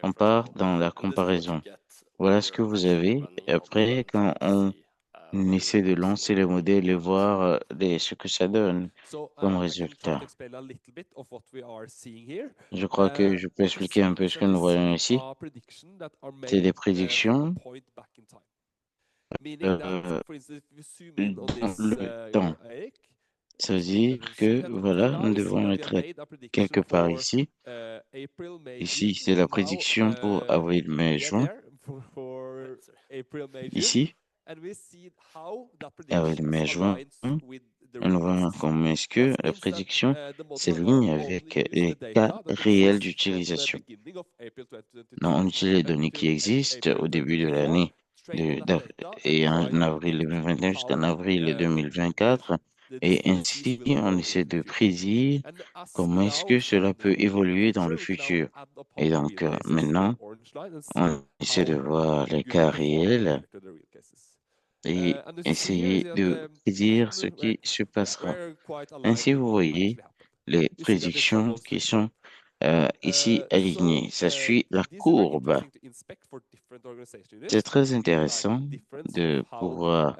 on part dans la comparaison. Voilà ce que vous avez. Et après, quand on essaie de lancer le modèle et voir ce que ça donne comme résultat. Je crois que je peux expliquer un peu ce que nous voyons ici. C'est des prédictions dans le temps. Ça veut dire que, voilà, nous devons être quelque part ici. Ici, c'est la prédiction pour avril, mai, juin. Ici, avril, mai, juin. On voit comment est-ce que la prédiction s'aligne avec les cas réels d'utilisation. On utilise les données qui existent au début de l'année et en avril 2021 jusqu'en avril 2024. Et ainsi, on essaie de prédire comment est-ce que cela peut évoluer dans le futur. Et donc, maintenant, on essaie de voir les cas réels et essayer de prédire ce qui se passera. Ainsi, vous voyez les prédictions qui sont ici alignées. Ça suit la courbe. C'est très intéressant de pouvoir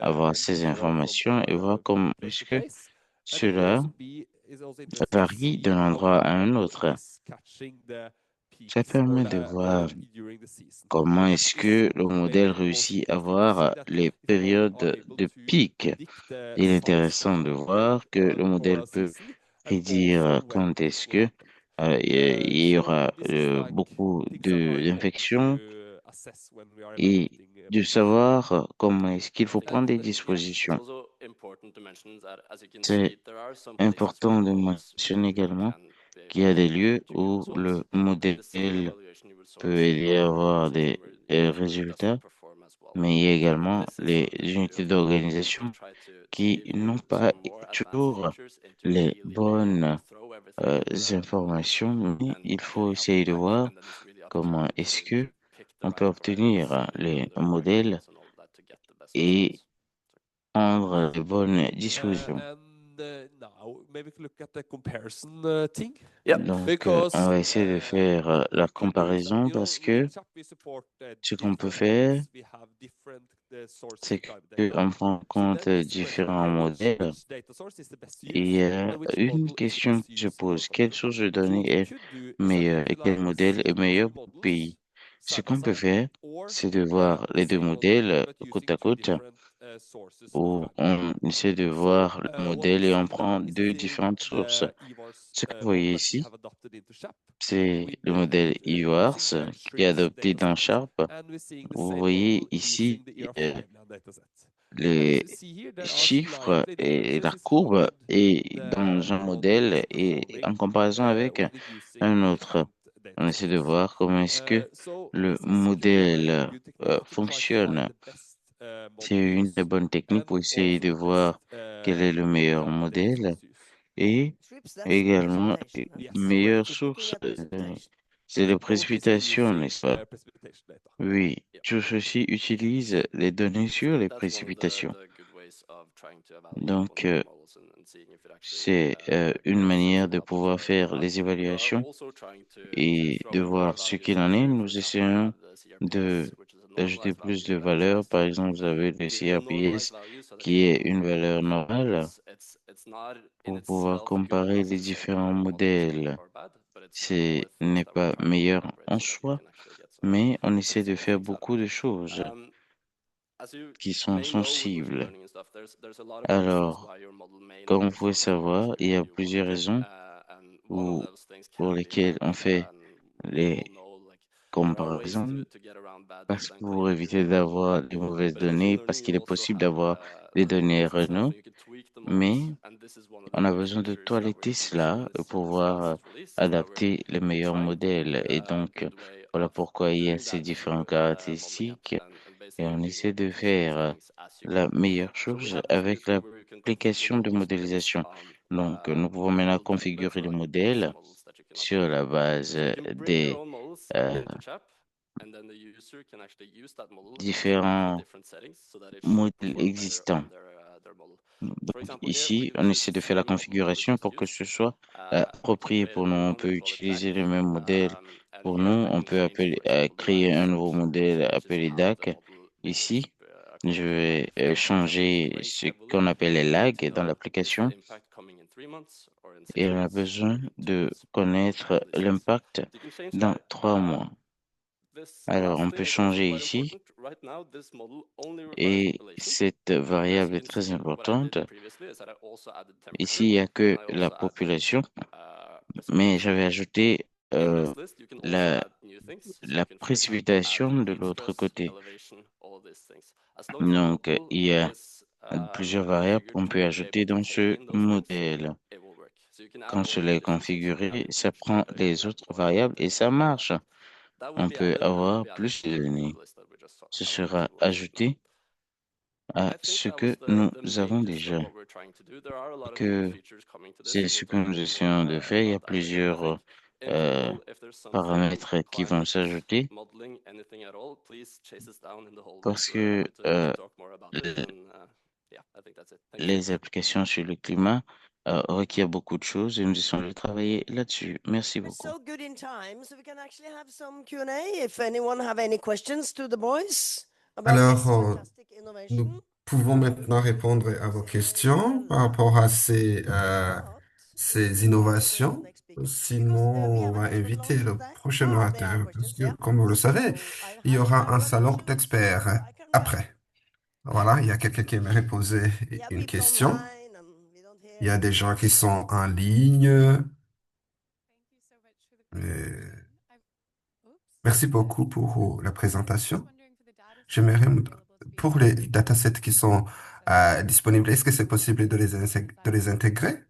avoir ces informations et voir comment est-ce que cela varie d'un endroit à un autre. Ça permet de voir comment est-ce que le modèle réussit à voir les périodes de pic. Il est intéressant de voir que le modèle peut prédire quand est-ce que il y aura beaucoup d'infections et de savoir comment est-ce qu'il faut prendre des dispositions. C'est important de mentionner également qu'il y a des lieux où le modèle peut aider à avoir des résultats, mais il y a également les unités d'organisation qui n'ont pas toujours les bonnes informations, mais il faut essayer de voir comment est-ce que on peut obtenir les modèles et prendre les bonnes dispositions. And now maybe we can look at the comparison thing. Donc, on va essayer de faire la comparaison parce que ce qu'on peut faire, c'est qu'on prend en compte différents modèles. Et il y a une question qui se pose. Quelle source de données est meilleure et quel modèle est meilleur pour le pays? Ce qu'on peut faire, c'est de voir les deux modèles côte à côte, où on essaie de voir le modèle et on prend deux différentes sources. Ce que vous voyez ici, c'est le modèle EVARS qui est adopté dans Sharp. Vous voyez ici les chiffres et la courbe est dans un modèle et en comparaison avec un autre. On essaie de voir comment est-ce que le modèle fonctionne. C'est une des bonnes techniques pour essayer de voir quel est le meilleur modèle et également meilleure source. C'est les précipitations, n'est-ce pas? Oui, tout ceci utilise les données sur les précipitations. Donc, c'est une manière de pouvoir faire les évaluations et de voir ce qu'il en est. Nous essayons de d'ajouter plus de valeur. Par exemple, vous avez le CRPS qui est une valeur normale pour pouvoir comparer les différents modèles. Ce n'est pas meilleur en soi, mais on essaie de faire beaucoup de choses qui sont sensibles. Alors, comme vous pouvez savoir, il y a plusieurs raisons pour lesquelles on fait les comparaisons, parce que pour éviter d'avoir de mauvaises données, parce qu'il est possible d'avoir des données erronées, mais on a besoin de toiletter cela pour pouvoir adapter les meilleurs modèles. Et donc, voilà pourquoi il y a ces différentes caractéristiques et on essaie de faire la meilleure chose avec l'application de modélisation. Donc, nous pouvons maintenant configurer le modèle sur la base des euh, différents modèles existants. Donc, ici, on essaie de faire la configuration pour que ce soit approprié pour nous. On peut utiliser le même modèle pour nous. On peut créer un nouveau modèle appelé DAC. Ici, je vais changer ce qu'on appelle les lags dans l'application et on a besoin de connaître l'impact dans 3 mois. Alors, on peut changer ici et cette variable est très importante. Ici, il n'y a que la population, mais j'avais ajouté la précipitation de l'autre côté. Donc, il y a plusieurs variables qu'on peut ajouter dans ce modèle. Quand cela est configuré, ça prend les autres variables et ça marche. On peut avoir plus de données. Ce sera ajouté à ce que nous avons déjà. Que c'est ce que nous essayons de faire. Il y a plusieurs paramètres qui vont s'ajouter parce que les applications sur le climat requièrent beaucoup de choses et nous essayons de travailler là-dessus. Merci beaucoup. So good in time, so we can actually have some Q&A if anyone have any questions to the boys about this Alors, fantastic nous innovation. pouvons maintenant répondre à vos questions par rapport à ces innovations. Sinon, on va inviter le prochain orateur, parce que, comme vous le savez, il y aura un salon d'experts après. Voilà, il y a quelqu'un qui aimerait poser une question. Il y a des gens qui sont en ligne. Merci beaucoup pour la présentation. J'aimerais, pour les datasets qui sont disponibles, est-ce que c'est possible de les intégrer?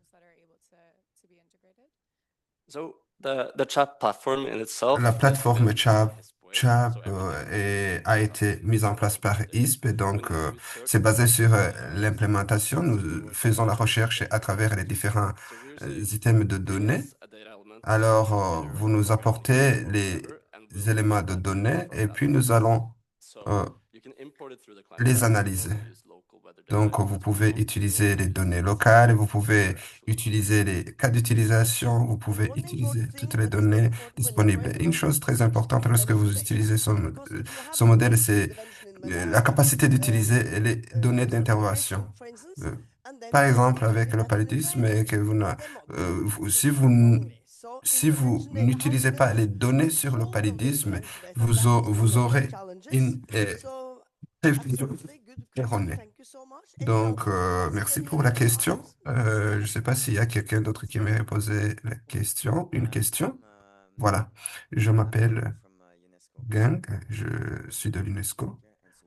The chat platform in itself La plateforme Chap, Chap a été mise en place par ISP et donc c'est basé sur l'implémentation. Nous faisons la recherche à travers les différents items de données. Alors, vous nous apportez les éléments de données et puis nous allons euh, les analyser. Donc, vous pouvez utiliser les données locales, vous pouvez utiliser les cas d'utilisation, vous pouvez utiliser toutes les données disponibles. Et une chose très importante lorsque vous utilisez ce modèle, c'est la capacité d'utiliser les données d'intervention. Euh, Par exemple, avec le paludisme, et que si vous n'utilisez pas les données sur le paludisme, vous aurez une prévision erronée. Donc, merci pour la question. Je ne sais pas s'il y a quelqu'un d'autre qui aimerait poser une question. Voilà. Je m'appelle Gang, je suis de l'UNESCO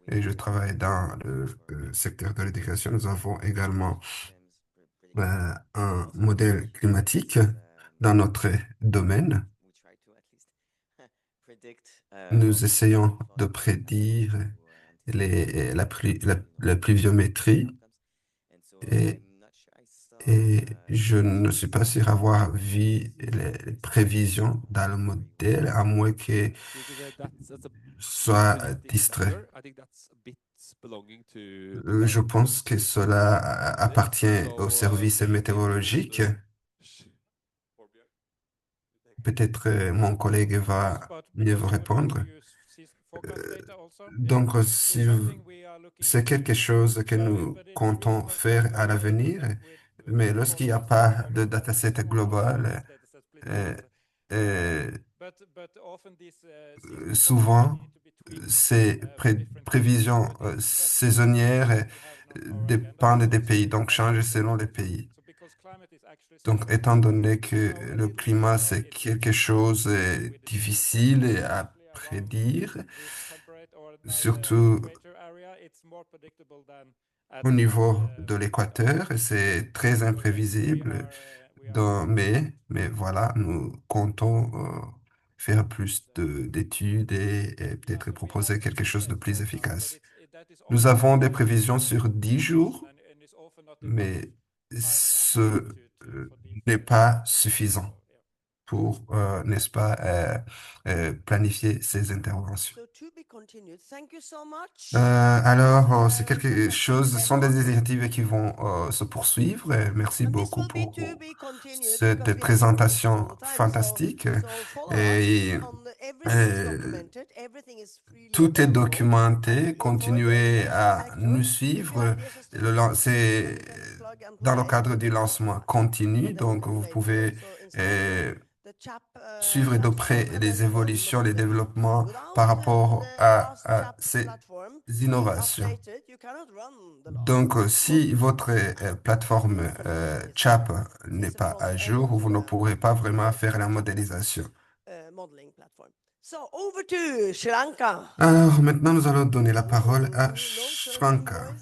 et je travaille dans le secteur de l'éducation. Nous avons également un modèle climatique dans notre domaine. Nous essayons de prédire la pluviométrie et je ne suis pas sûr avoir vu les prévisions dans le modèle, à moins que soit distrait. Je pense que cela appartient au service météorologique. Peut-être mon collègue va mieux vous répondre. Donc, si c'est quelque chose que nous comptons faire à l'avenir, mais lorsqu'il n'y a pas de dataset global, euh, euh, souvent, ces prévisions saisonnières dépendent des pays, donc changent selon les pays. Donc, étant donné que le climat, c'est quelque chose de difficile à prédire, surtout au niveau de l'équateur, c'est très imprévisible. Mais voilà, nous comptons faire plus d'études et peut-être proposer quelque chose de plus efficace. Nous avons des prévisions sur 10 jours, mais ce n'est pas suffisant pour, n'est-ce pas, planifier ces interventions. Alors, c'est quelque chose, ce sont des initiatives qui vont se poursuivre. Et merci beaucoup pour cette présentation fantastique. Et, tout est documenté. Continuez à nous suivre. C'est dans le cadre du lancement continu, donc vous pouvez suivre de près les évolutions, les développements par rapport à ces innovations. Donc, si votre plateforme CHAP n'est pas à jour, vous ne pourrez pas vraiment faire la modélisation. Alors, maintenant, nous allons donner la parole à Shranka.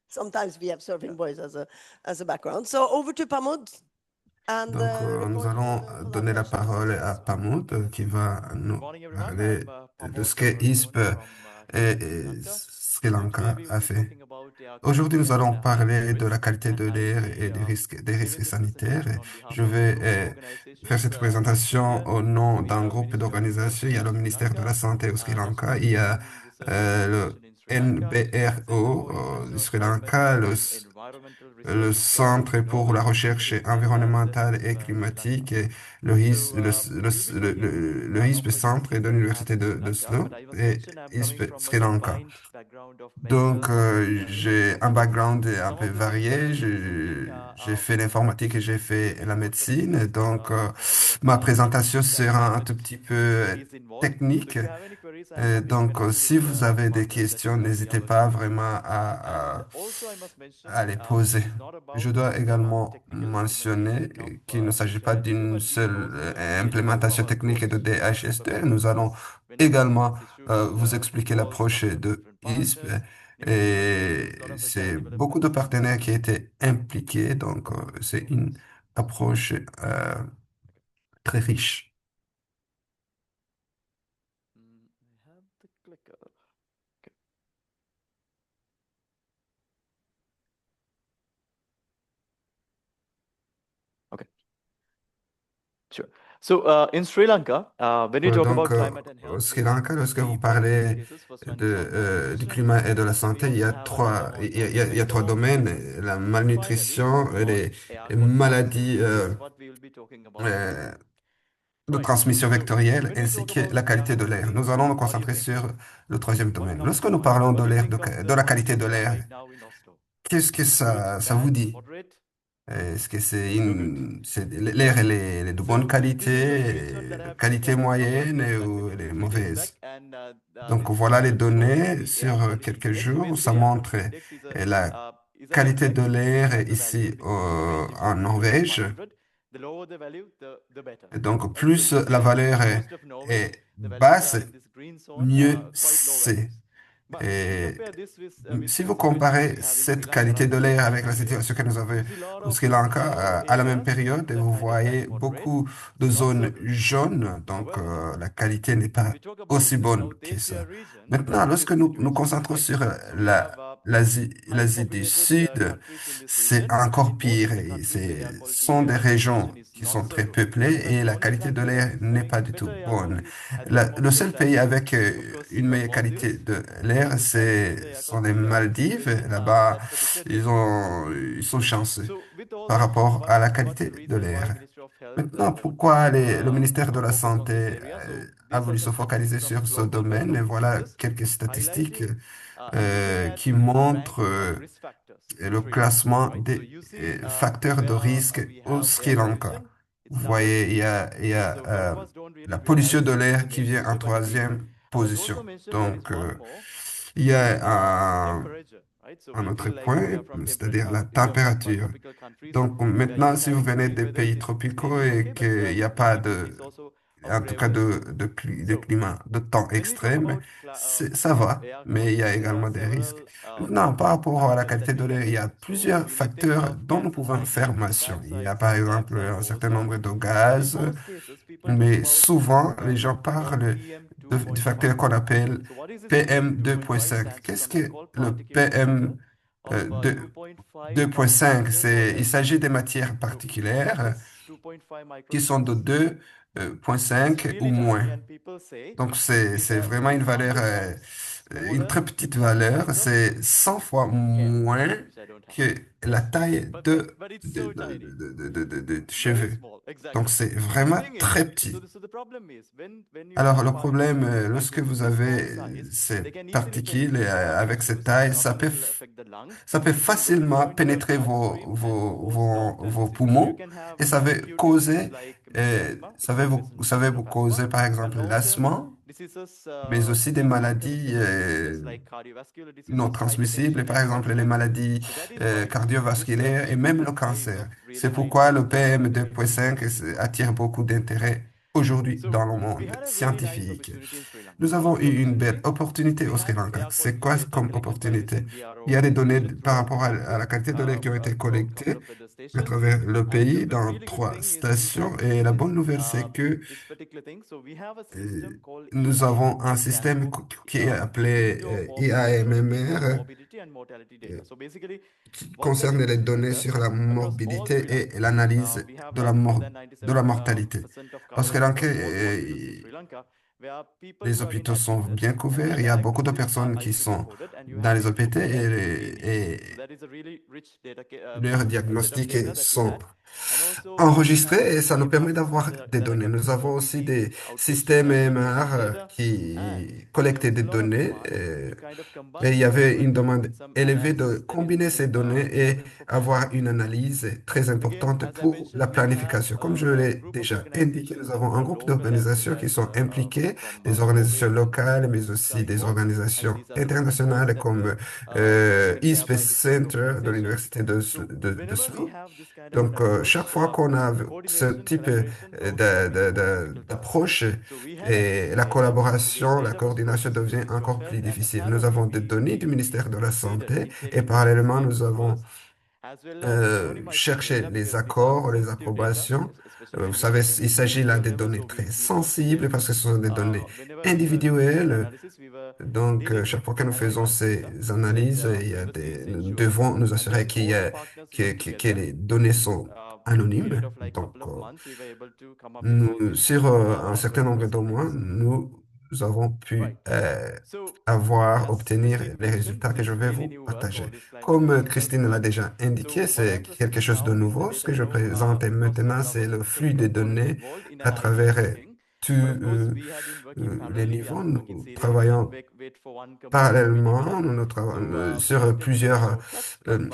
Sometimes we have surfing boys as a background. So over to Pamod. Donc, nous allons donner la parole à Pamod qui va nous parler de ce que ISP et Sri Lanka a fait. Aujourd'hui, nous allons parler de la qualité de l'air et des risques sanitaires. Je vais faire cette présentation au nom d'un groupe d'organisations. Il y a le ministère de la Santé au Sri Lanka, il y a le NBRO du Sri Lanka, le Centre pour la recherche environnementale et climatique, et le HISP Centre de l'Université d'Oslo et HISP Sri Lanka. Donc, j'ai un background un peu varié. J'ai fait l'informatique et j'ai fait la médecine. Donc, ma présentation sera un tout petit peu technique. Donc, si vous avez des questions, n'hésitez pas vraiment à les poser. Je dois également mentionner qu'il ne s'agit pas d'une seule implémentation technique de DHS2. Nous allons également vous expliquer l'approche de ISP Et c'est beaucoup de partenaires qui étaient impliqués, donc c'est une approche très riche. I have the clicker. Okay. Okay. Sure. So in Sri Lanka, when you talk Donc, about climate and au health, Sri there are Lanka, lorsque vous three primary parlez cases. First one is of du malnutrition. climat et de la We santé, il y also a have another one, il y a trois mental domaines, illnesses, la and finally, malnutrition, air les quality. So maladies this is what we will be talking about today. euh, de Right. transmission So vectorielle when you ainsi talk que about la air qualité de l'air. quality, Nous allons nous what do you concentrer think? sur le troisième What domaine. comes Lorsque to nous mind? parlons What de do you l'air, think of de the la qualité de temperature l'air, right now in Oslo? qu'est-ce que Good, ça vous bad, dit? moderate? Est-ce que Good. l'air, elle est de bonne So this is a qualité, screenshot that I have qualité taken a couple of moyenne days back, ou maybe elle est 2 3 days back, mauvaise? and Donc this voilà les shows données the air sur quality quelques index. So jours où ça basically, air montre quality index la is an qualité de index which l'air has a value ici between 90 to en 100 to Norvège. 500. The lower the value, the better. Et donc Right? So plus you la see valeur in most of Norway, est the values basse, are in this green zone, mieux quite low c'est. values. But if you Et compare this with si the vous situation that comparez we have in Sri cette Lanka qualité around de the same l'air time avec la period, situation que nous avons you see a lot au of Sri Lanka yellow à la même areas période, which are vous kind of like voyez moderate, beaucoup de not so zones good. jaunes, donc However, la qualité n'est when pas we talk about aussi the bonne South que Asia ça. region, Maintenant, this is lorsque the nous situation, concentrons right? sur So we have highly l'Asie du populated Sud, countries in this c'est region. In encore most of pire. the Et countries, the ce air quality sont des régions situation is qui not sont so très good. peuplées In fact, et la the only qualité de country that l'air is n'est pas having du tout better air bonne. quality at the Le moment is seul pays actually, avec of course, une meilleure qualité Maldives. de l'air, Despite the air sont les quality Maldives. situation in Là-bas, that particular territory. ils sont chanceux So with all par this, rapport à la what's the qualité de reason why l'air. Ministry of Health Maintenant, pourquoi le ministère de la focus on Santé this area? So a these are voulu some se statistics focaliser from sur ce Global Fund domaine? Et of voilà Diseases quelques statistiques highlighting looking at qui the montrent ranking of risk factors in le Sri Lanka, classement right? So des you see facteurs de where risque we au have Sri air Lanka. pollution, Vous it's number voyez, 3. il y Okay, a so some of us don't la really pollution realize de this is l'air the qui main vient en issue, but it is. troisième And there's also position. mentioned there is Donc, one more, il y which is a temperature, right? So un we autre feel like we point, are from temperate, c'est-à-dire la if you're from température. tropical countries Donc where you maintenant, are si vous having venez great des weathers, pays it's tropicaux maybe et okay, but qu'il n'y a the pas heat is also of en tout cas graver nature. de So climat, de temps when we talk extrême, about ça va, air mais il y quality, a there are également des risques. several Maintenant, par rapport à la factors that qualité we de can l'air, il y a mention. So plusieurs you may think facteurs of dont nous gases pouvons like faire carbon mention. Il y a par carbon exemple dioxide, un certain ozone, nombre de but in gaz, most cases, people talk mais about souvent, les gens what we call parlent du facteur PM2.5. qu'on appelle So what is this PM PM2.5? 2.5. Stands for Qu'est-ce something que called le particulate matter PM of 2.5 2.5? micrometer per Il liter. s'agit des matières So what particulières is 2.5 qui sont de micrometers? It's 2.5 ou really moins. tiny, and people say Donc, it c'est vraiment une valeur, 100 times une smaller très petite in valeur. size of C'est 100 fois hair, moins which I don't have. que la taille But it's so tiny, de very cheveux. small, Donc, exactly. c'est So the vraiment thing is, très petit. so the problem is when you Alors, have le particles problème, lorsque with vous this small avez size, ces they can easily particules penetrate our avec cette tissues. taille, Not only it will affect the lung, ça peut it will go facilement into the pénétrer bloodstream and cause lung vos cancer. So you poumons can have et ça va acute diseases causer, like maybe asthma, which is ça va presentation vous of asthma, causer, par and exemple, long-term l'asthme, diseases, mais aussi des maladies long-term diseases like cardiovascular non diseases, transmissibles, hypertension, par exemple les etc. maladies So that is why this cardiovasculaires et même le PM2.5 is cancer. of really C'est high pourquoi interest le PM today. 2.5 attire beaucoup d'intérêt aujourd'hui So dans le we monde had a really nice scientifique. opportunity in Sri Lanka. Nous What avons is the eu une belle opportunity? opportunité We au Sri had Lanka. air C'est quality quoi data comme collected by opportunité? Il USNVRO y a des données organization par throughout the rapport à country, la qualité de l'air qui ont été through a couple collectées of weather à stations. travers le And pays the dans really good trois thing is in stations. Et la bonne nouvelle, c'est que this particular thing. So we have a system euh, called nous EIMR. avons un It stands système for qui est appelé Indoor IAMMR Morbidity and Mortality Data. So basically, qui what that concerne les system données does sur la across all Sri morbidité Lanka, et l'analyse we have de like more than de la 97% mortalité. of Au Sri coverage Lanka, across all the hospitals in Sri Lanka, where people les who have been hôpitaux sont admitted bien and couverts. their Il y a beaucoup de diagnoses are personnes qui ICD sont coded, and you dans have les hôpitaux EIMR screening. So et that is a really rich data leurs set of diagnostics data that we sont had. And also we have enregistrés et ça nous EMR permet systems d'avoir des that are données. Nous capable avons of aussi reading des outpatient systèmes and EMR inpatient data. And qui there collectent was des a lot of données. demand to kind of Et il combine y this avait une data demande with some élevée de analysis that is combiner ces données et important for avoir planning. une analyse très Again, importante as I pour la mentioned, we have planification. Comme je a l'ai group of déjà indiqué, nous organizations, avons un one groupe local as well d'organisations qui as sont impliquées, from des Norway, organisations from locales, mais aussi des SkyWalk, and organisations these are the different boards internationales that were comme taken care eSpace by different Center de organizations. l'Université So de whenever we Slough. have this kind of Donc, chaque fois qu'on a ce type d'approche, et la collaboration, la coordination devient encore plus difficile. Nous avons des données du ministère de la Santé et parallèlement, nous avons cherché les accords, les approbations. Vous savez, il s'agit là des données très sensibles parce que ce sont des données individuelles. Donc, chaque fois que nous faisons ces analyses, nous devons nous assurer que les données sont anonymes. Donc, sur un certain nombre de mois, nous avons pu obtenir les résultats que je vais vous partager. Comme Christine l'a déjà indiqué, c'est quelque chose de nouveau. Ce que je présente maintenant, c'est le flux des données à travers tous les niveaux. Nous travaillons parallèlement nous travaillons sur plusieurs euh,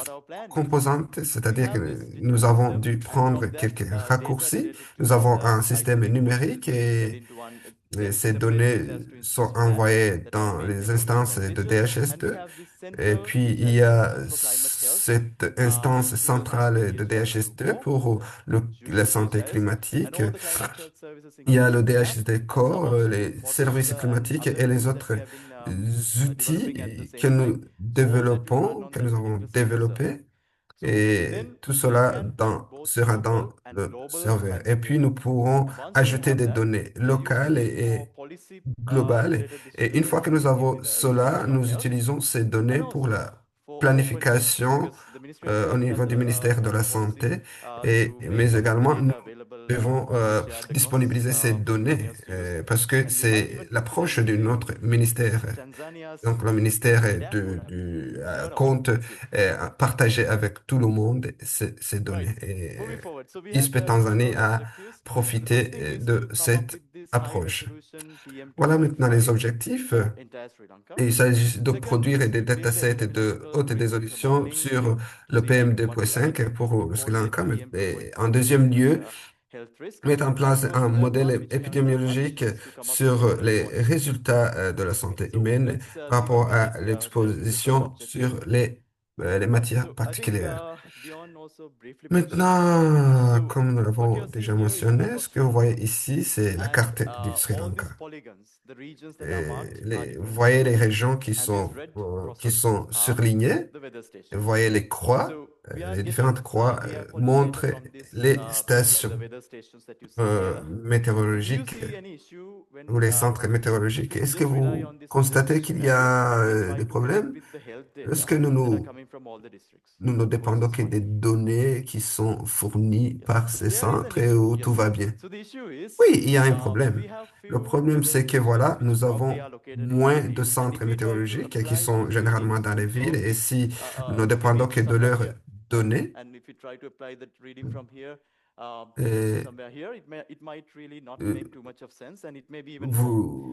composantes, c'est-à-dire que nous avons dû prendre quelques raccourcis. Nous avons un système numérique et ces données sont envoyées dans les instances de DHS2. Et puis, il y a cette instance centrale de DHS2 pour la santé climatique. Il y a le DHSD Core, les services climatiques et les autres outils que nous développons, que nous avons développés. Et tout cela sera dans le serveur. Et puis, nous pourrons ajouter des données locales et globales. Et une fois que nous avons cela, nous utilisons ces données pour la planification au niveau du ministère de la Santé, mais également nous devons disponibiliser ces données parce que c'est l'approche de notre ministère. Donc, le ministère compte partager avec tout le monde ces données. Et ISP Tanzanie a profité de cette approche. Voilà maintenant les objectifs. Il s'agit de produire des datasets de haute résolution sur le PM2.5 pour le Sri Lanka. Et en deuxième lieu, mettre en place un modèle épidémiologique sur les résultats de la santé humaine par rapport à l'exposition sur les matières particulières. Maintenant, comme nous l'avons déjà mentionné, ce que vous voyez ici, c'est la carte du Sri Lanka. Vous voyez les régions qui sont surlignées. Vous voyez les croix. Les différentes croix montrent les stations météorologiques ou les centres météorologiques. Est-ce que vous constatez qu'il y a des problèmes? Est-ce que nous ne dépendons que des données qui sont fournies par ces centres et où tout va bien? Oui, il y a un problème. Le problème, c'est que voilà, nous avons moins de centres météorologiques qui sont généralement dans les villes et si nous ne dépendons que de leurs données, et,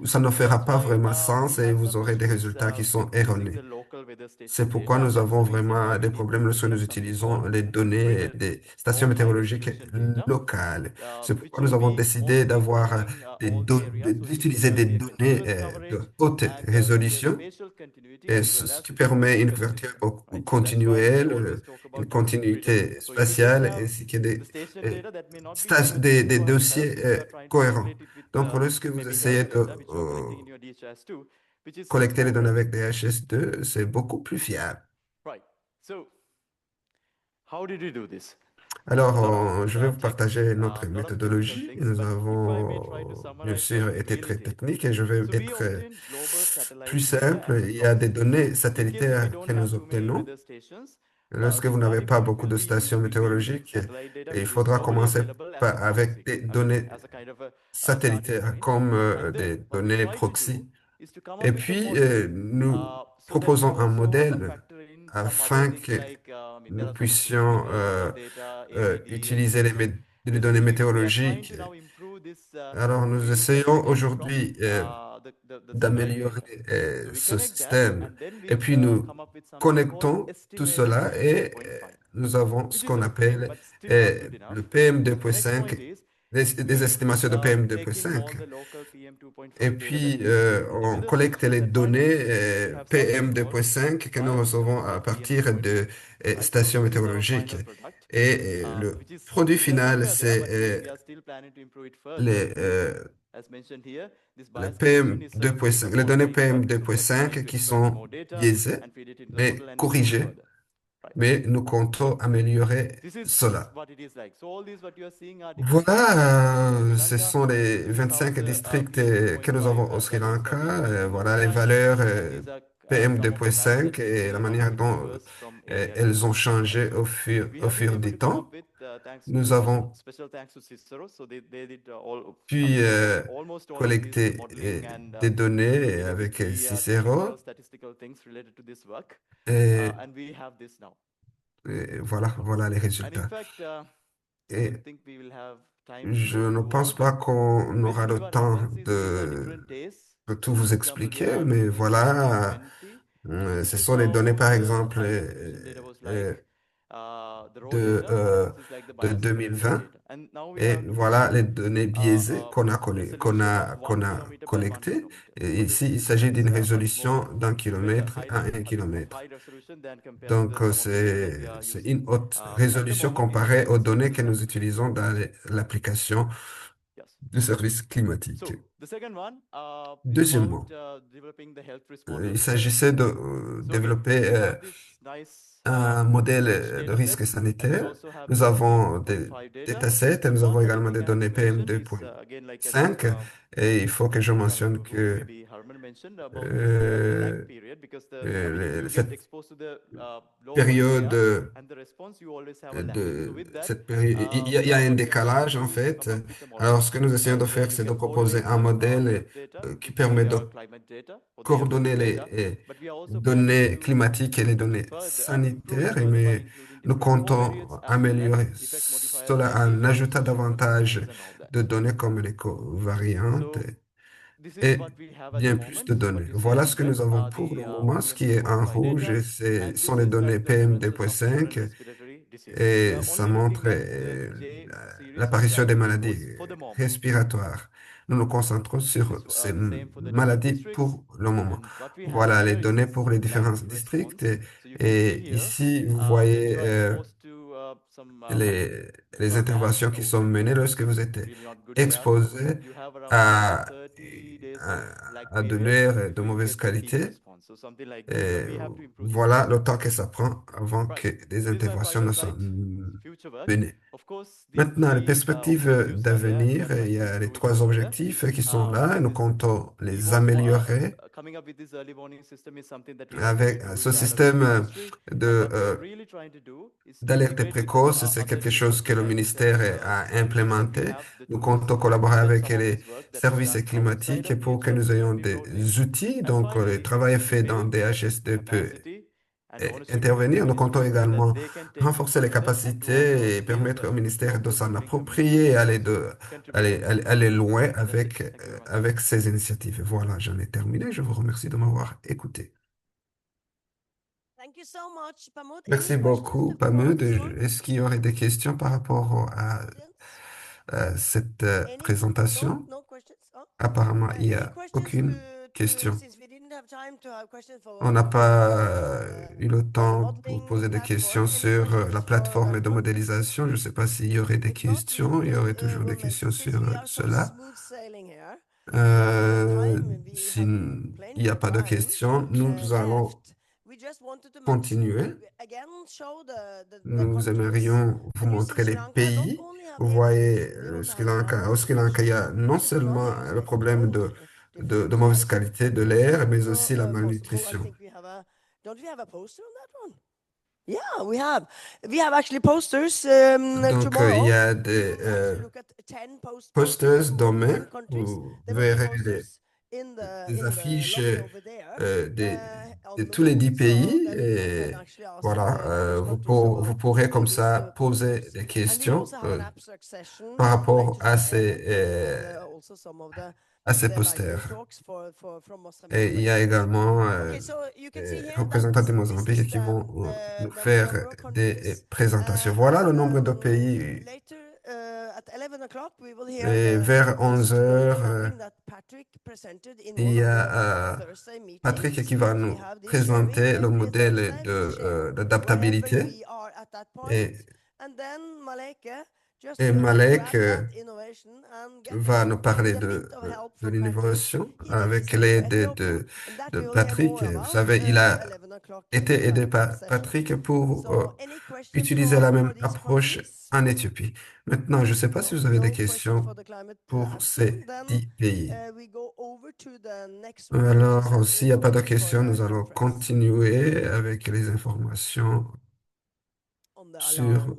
ça ne fera pas vraiment sens et vous aurez des résultats qui sont erronés. C'est pourquoi nous avons vraiment des problèmes lorsque nous utilisons les données des stations météorologiques locales. C'est pourquoi nous avons décidé d'utiliser des données de haute résolution, et ce qui permet une couverture continuelle, une continuité spatiale, ainsi que des dossiers cohérents. Donc, lorsque vous essayez de collecter les données avec DHS2, c'est beaucoup plus fiable. Alors, je vais vous partager notre méthodologie. Nous avons bien sûr été très techniques et je vais être plus simple. Il y a des données satellitaires que nous obtenons. Lorsque vous n'avez pas beaucoup de stations météorologiques, il faudra commencer avec des données satellitaires comme des données proxy. Et puis, nous proposons un modèle afin que nous puissions utiliser les données météorologiques. Alors, nous essayons aujourd'hui d'améliorer ce système. Et puis, nous connectons tout cela et nous avons ce qu'on appelle le PM2.5, des estimations de PM2.5. Et puis, on collecte les données PM2.5 que nous recevons à partir de stations météorologiques. Et le produit final, c'est les, les PM 2.5, les données PM 2.5 qui sont biaisées, mais corrigées. Mais nous comptons améliorer cela. Voilà, ce sont les 25 districts que nous avons au Sri Lanka. Voilà les valeurs PM 2.5 et la manière dont elles ont changé au fur du temps. Nous avons pu collecter des données avec Cicero et, et voilà les résultats. Et je ne pense pas qu'on aura le temps de tout vous expliquer, mais voilà, ce sont les données, par exemple, de 2020. Et voilà les données biaisées qu'on a collectées. Et ici, il s'agit d'une résolution d'1 kilomètre à 1 kilomètre. Donc, c'est une haute résolution comparée aux données que nous utilisons dans l'application du service climatique. Deuxièmement, il s'agissait de développer un modèle de risque sanitaire. Nous avons des datasets et nous avons également des données PM 2.5. Et il faut que je mentionne que cette période il y a un décalage en fait. Alors, ce que nous essayons de faire, c'est de proposer un modèle qui permet de coordonner les données climatiques et les données sanitaires, mais nous comptons améliorer cela en ajoutant davantage de données comme les covariantes et bien plus de données. Voilà ce que nous avons pour le moment. Ce qui est en rouge, ce sont les données PM 2.5 et ça montre l'apparition des maladies respiratoires. Nous nous concentrons sur ces maladies pour le moment. Voilà les données pour les différents districts. Et ici, vous voyez les interventions qui sont menées lorsque vous êtes exposé à, à de l'air de mauvaise qualité. Et voilà le temps que ça prend avant que des interventions ne soient menées. Maintenant, les perspectives d'avenir, il y a les 3 objectifs qui sont là et nous comptons les améliorer avec ce système d'alerte précoce. C'est quelque chose que le ministère a implémenté. Nous comptons collaborer avec les services climatiques pour que nous ayons des outils. Donc, le travail est fait dans DHS2 peut intervenir. Nous comptons également renforcer les capacités et permettre au ministère de s'en approprier et aller loin avec ces initiatives. Voilà, j'en ai terminé. Je vous remercie de m'avoir écouté. Merci beaucoup, Pamud. Est-ce qu'il y aurait des questions par rapport à cette présentation? Apparemment, il n'y a aucune question. On n'a pas eu le temps pour poser des questions sur la plateforme de modélisation. Je ne sais pas s'il y aurait des questions. Il y aurait toujours des questions sur cela. S'il n'y a pas de questions, nous allons continuer. Nous aimerions vous montrer les pays. Vous voyez, au Sri Lanka, il y a non seulement le problème de mauvaise qualité de l'air, mais aussi la malnutrition. Donc, il y a des posters demain. Vous verrez des affiches de tous les 10 pays. Et voilà, vous pourrez comme ça poser des questions par rapport à ces posters. Et il y a également des représentants du Mozambique qui vont nous faire des présentations. Voilà le nombre de pays. Et vers 11 heures, il y a Patrick qui va nous présenter le modèle d'adaptabilité. Et Et Malek va nous parler de l'innovation avec l'aide de Patrick. Vous savez, il a été aidé par Patrick pour utiliser la même approche en Éthiopie. Maintenant, je ne sais pas si vous avez des questions pour ces 10 pays. Alors, s'il n'y a pas de questions, nous allons continuer avec les informations sur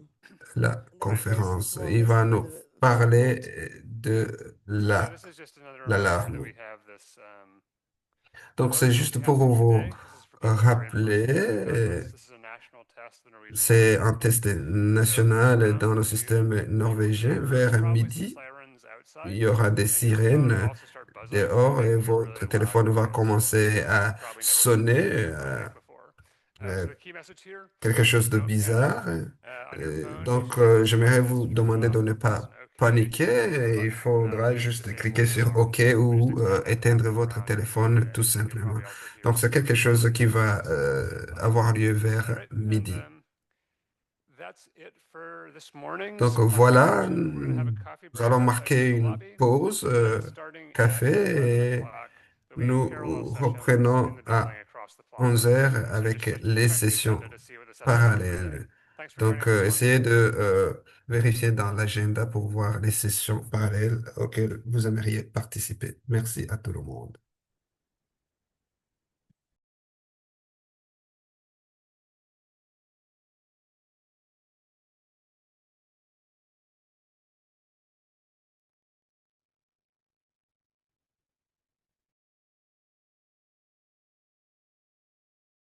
la conférence. Il va nous parler de l'alarme. Donc, c'est juste pour vous rappeler, c'est un test national dans le système norvégien. Vers midi, il y aura des sirènes dehors et votre téléphone va commencer à sonner. Quelque chose de bizarre. Donc, j'aimerais vous demander de ne pas paniquer. Il faudra juste cliquer sur OK ou éteindre votre téléphone tout simplement. Donc, c'est quelque chose qui va avoir lieu vers midi. Donc, voilà, nous allons marquer une pause, café, et nous reprenons à 11 heures avec les sessions parallèles. Donc, essayez de vérifier dans l'agenda pour voir les sessions parallèles auxquelles vous aimeriez participer. Merci à tout le monde.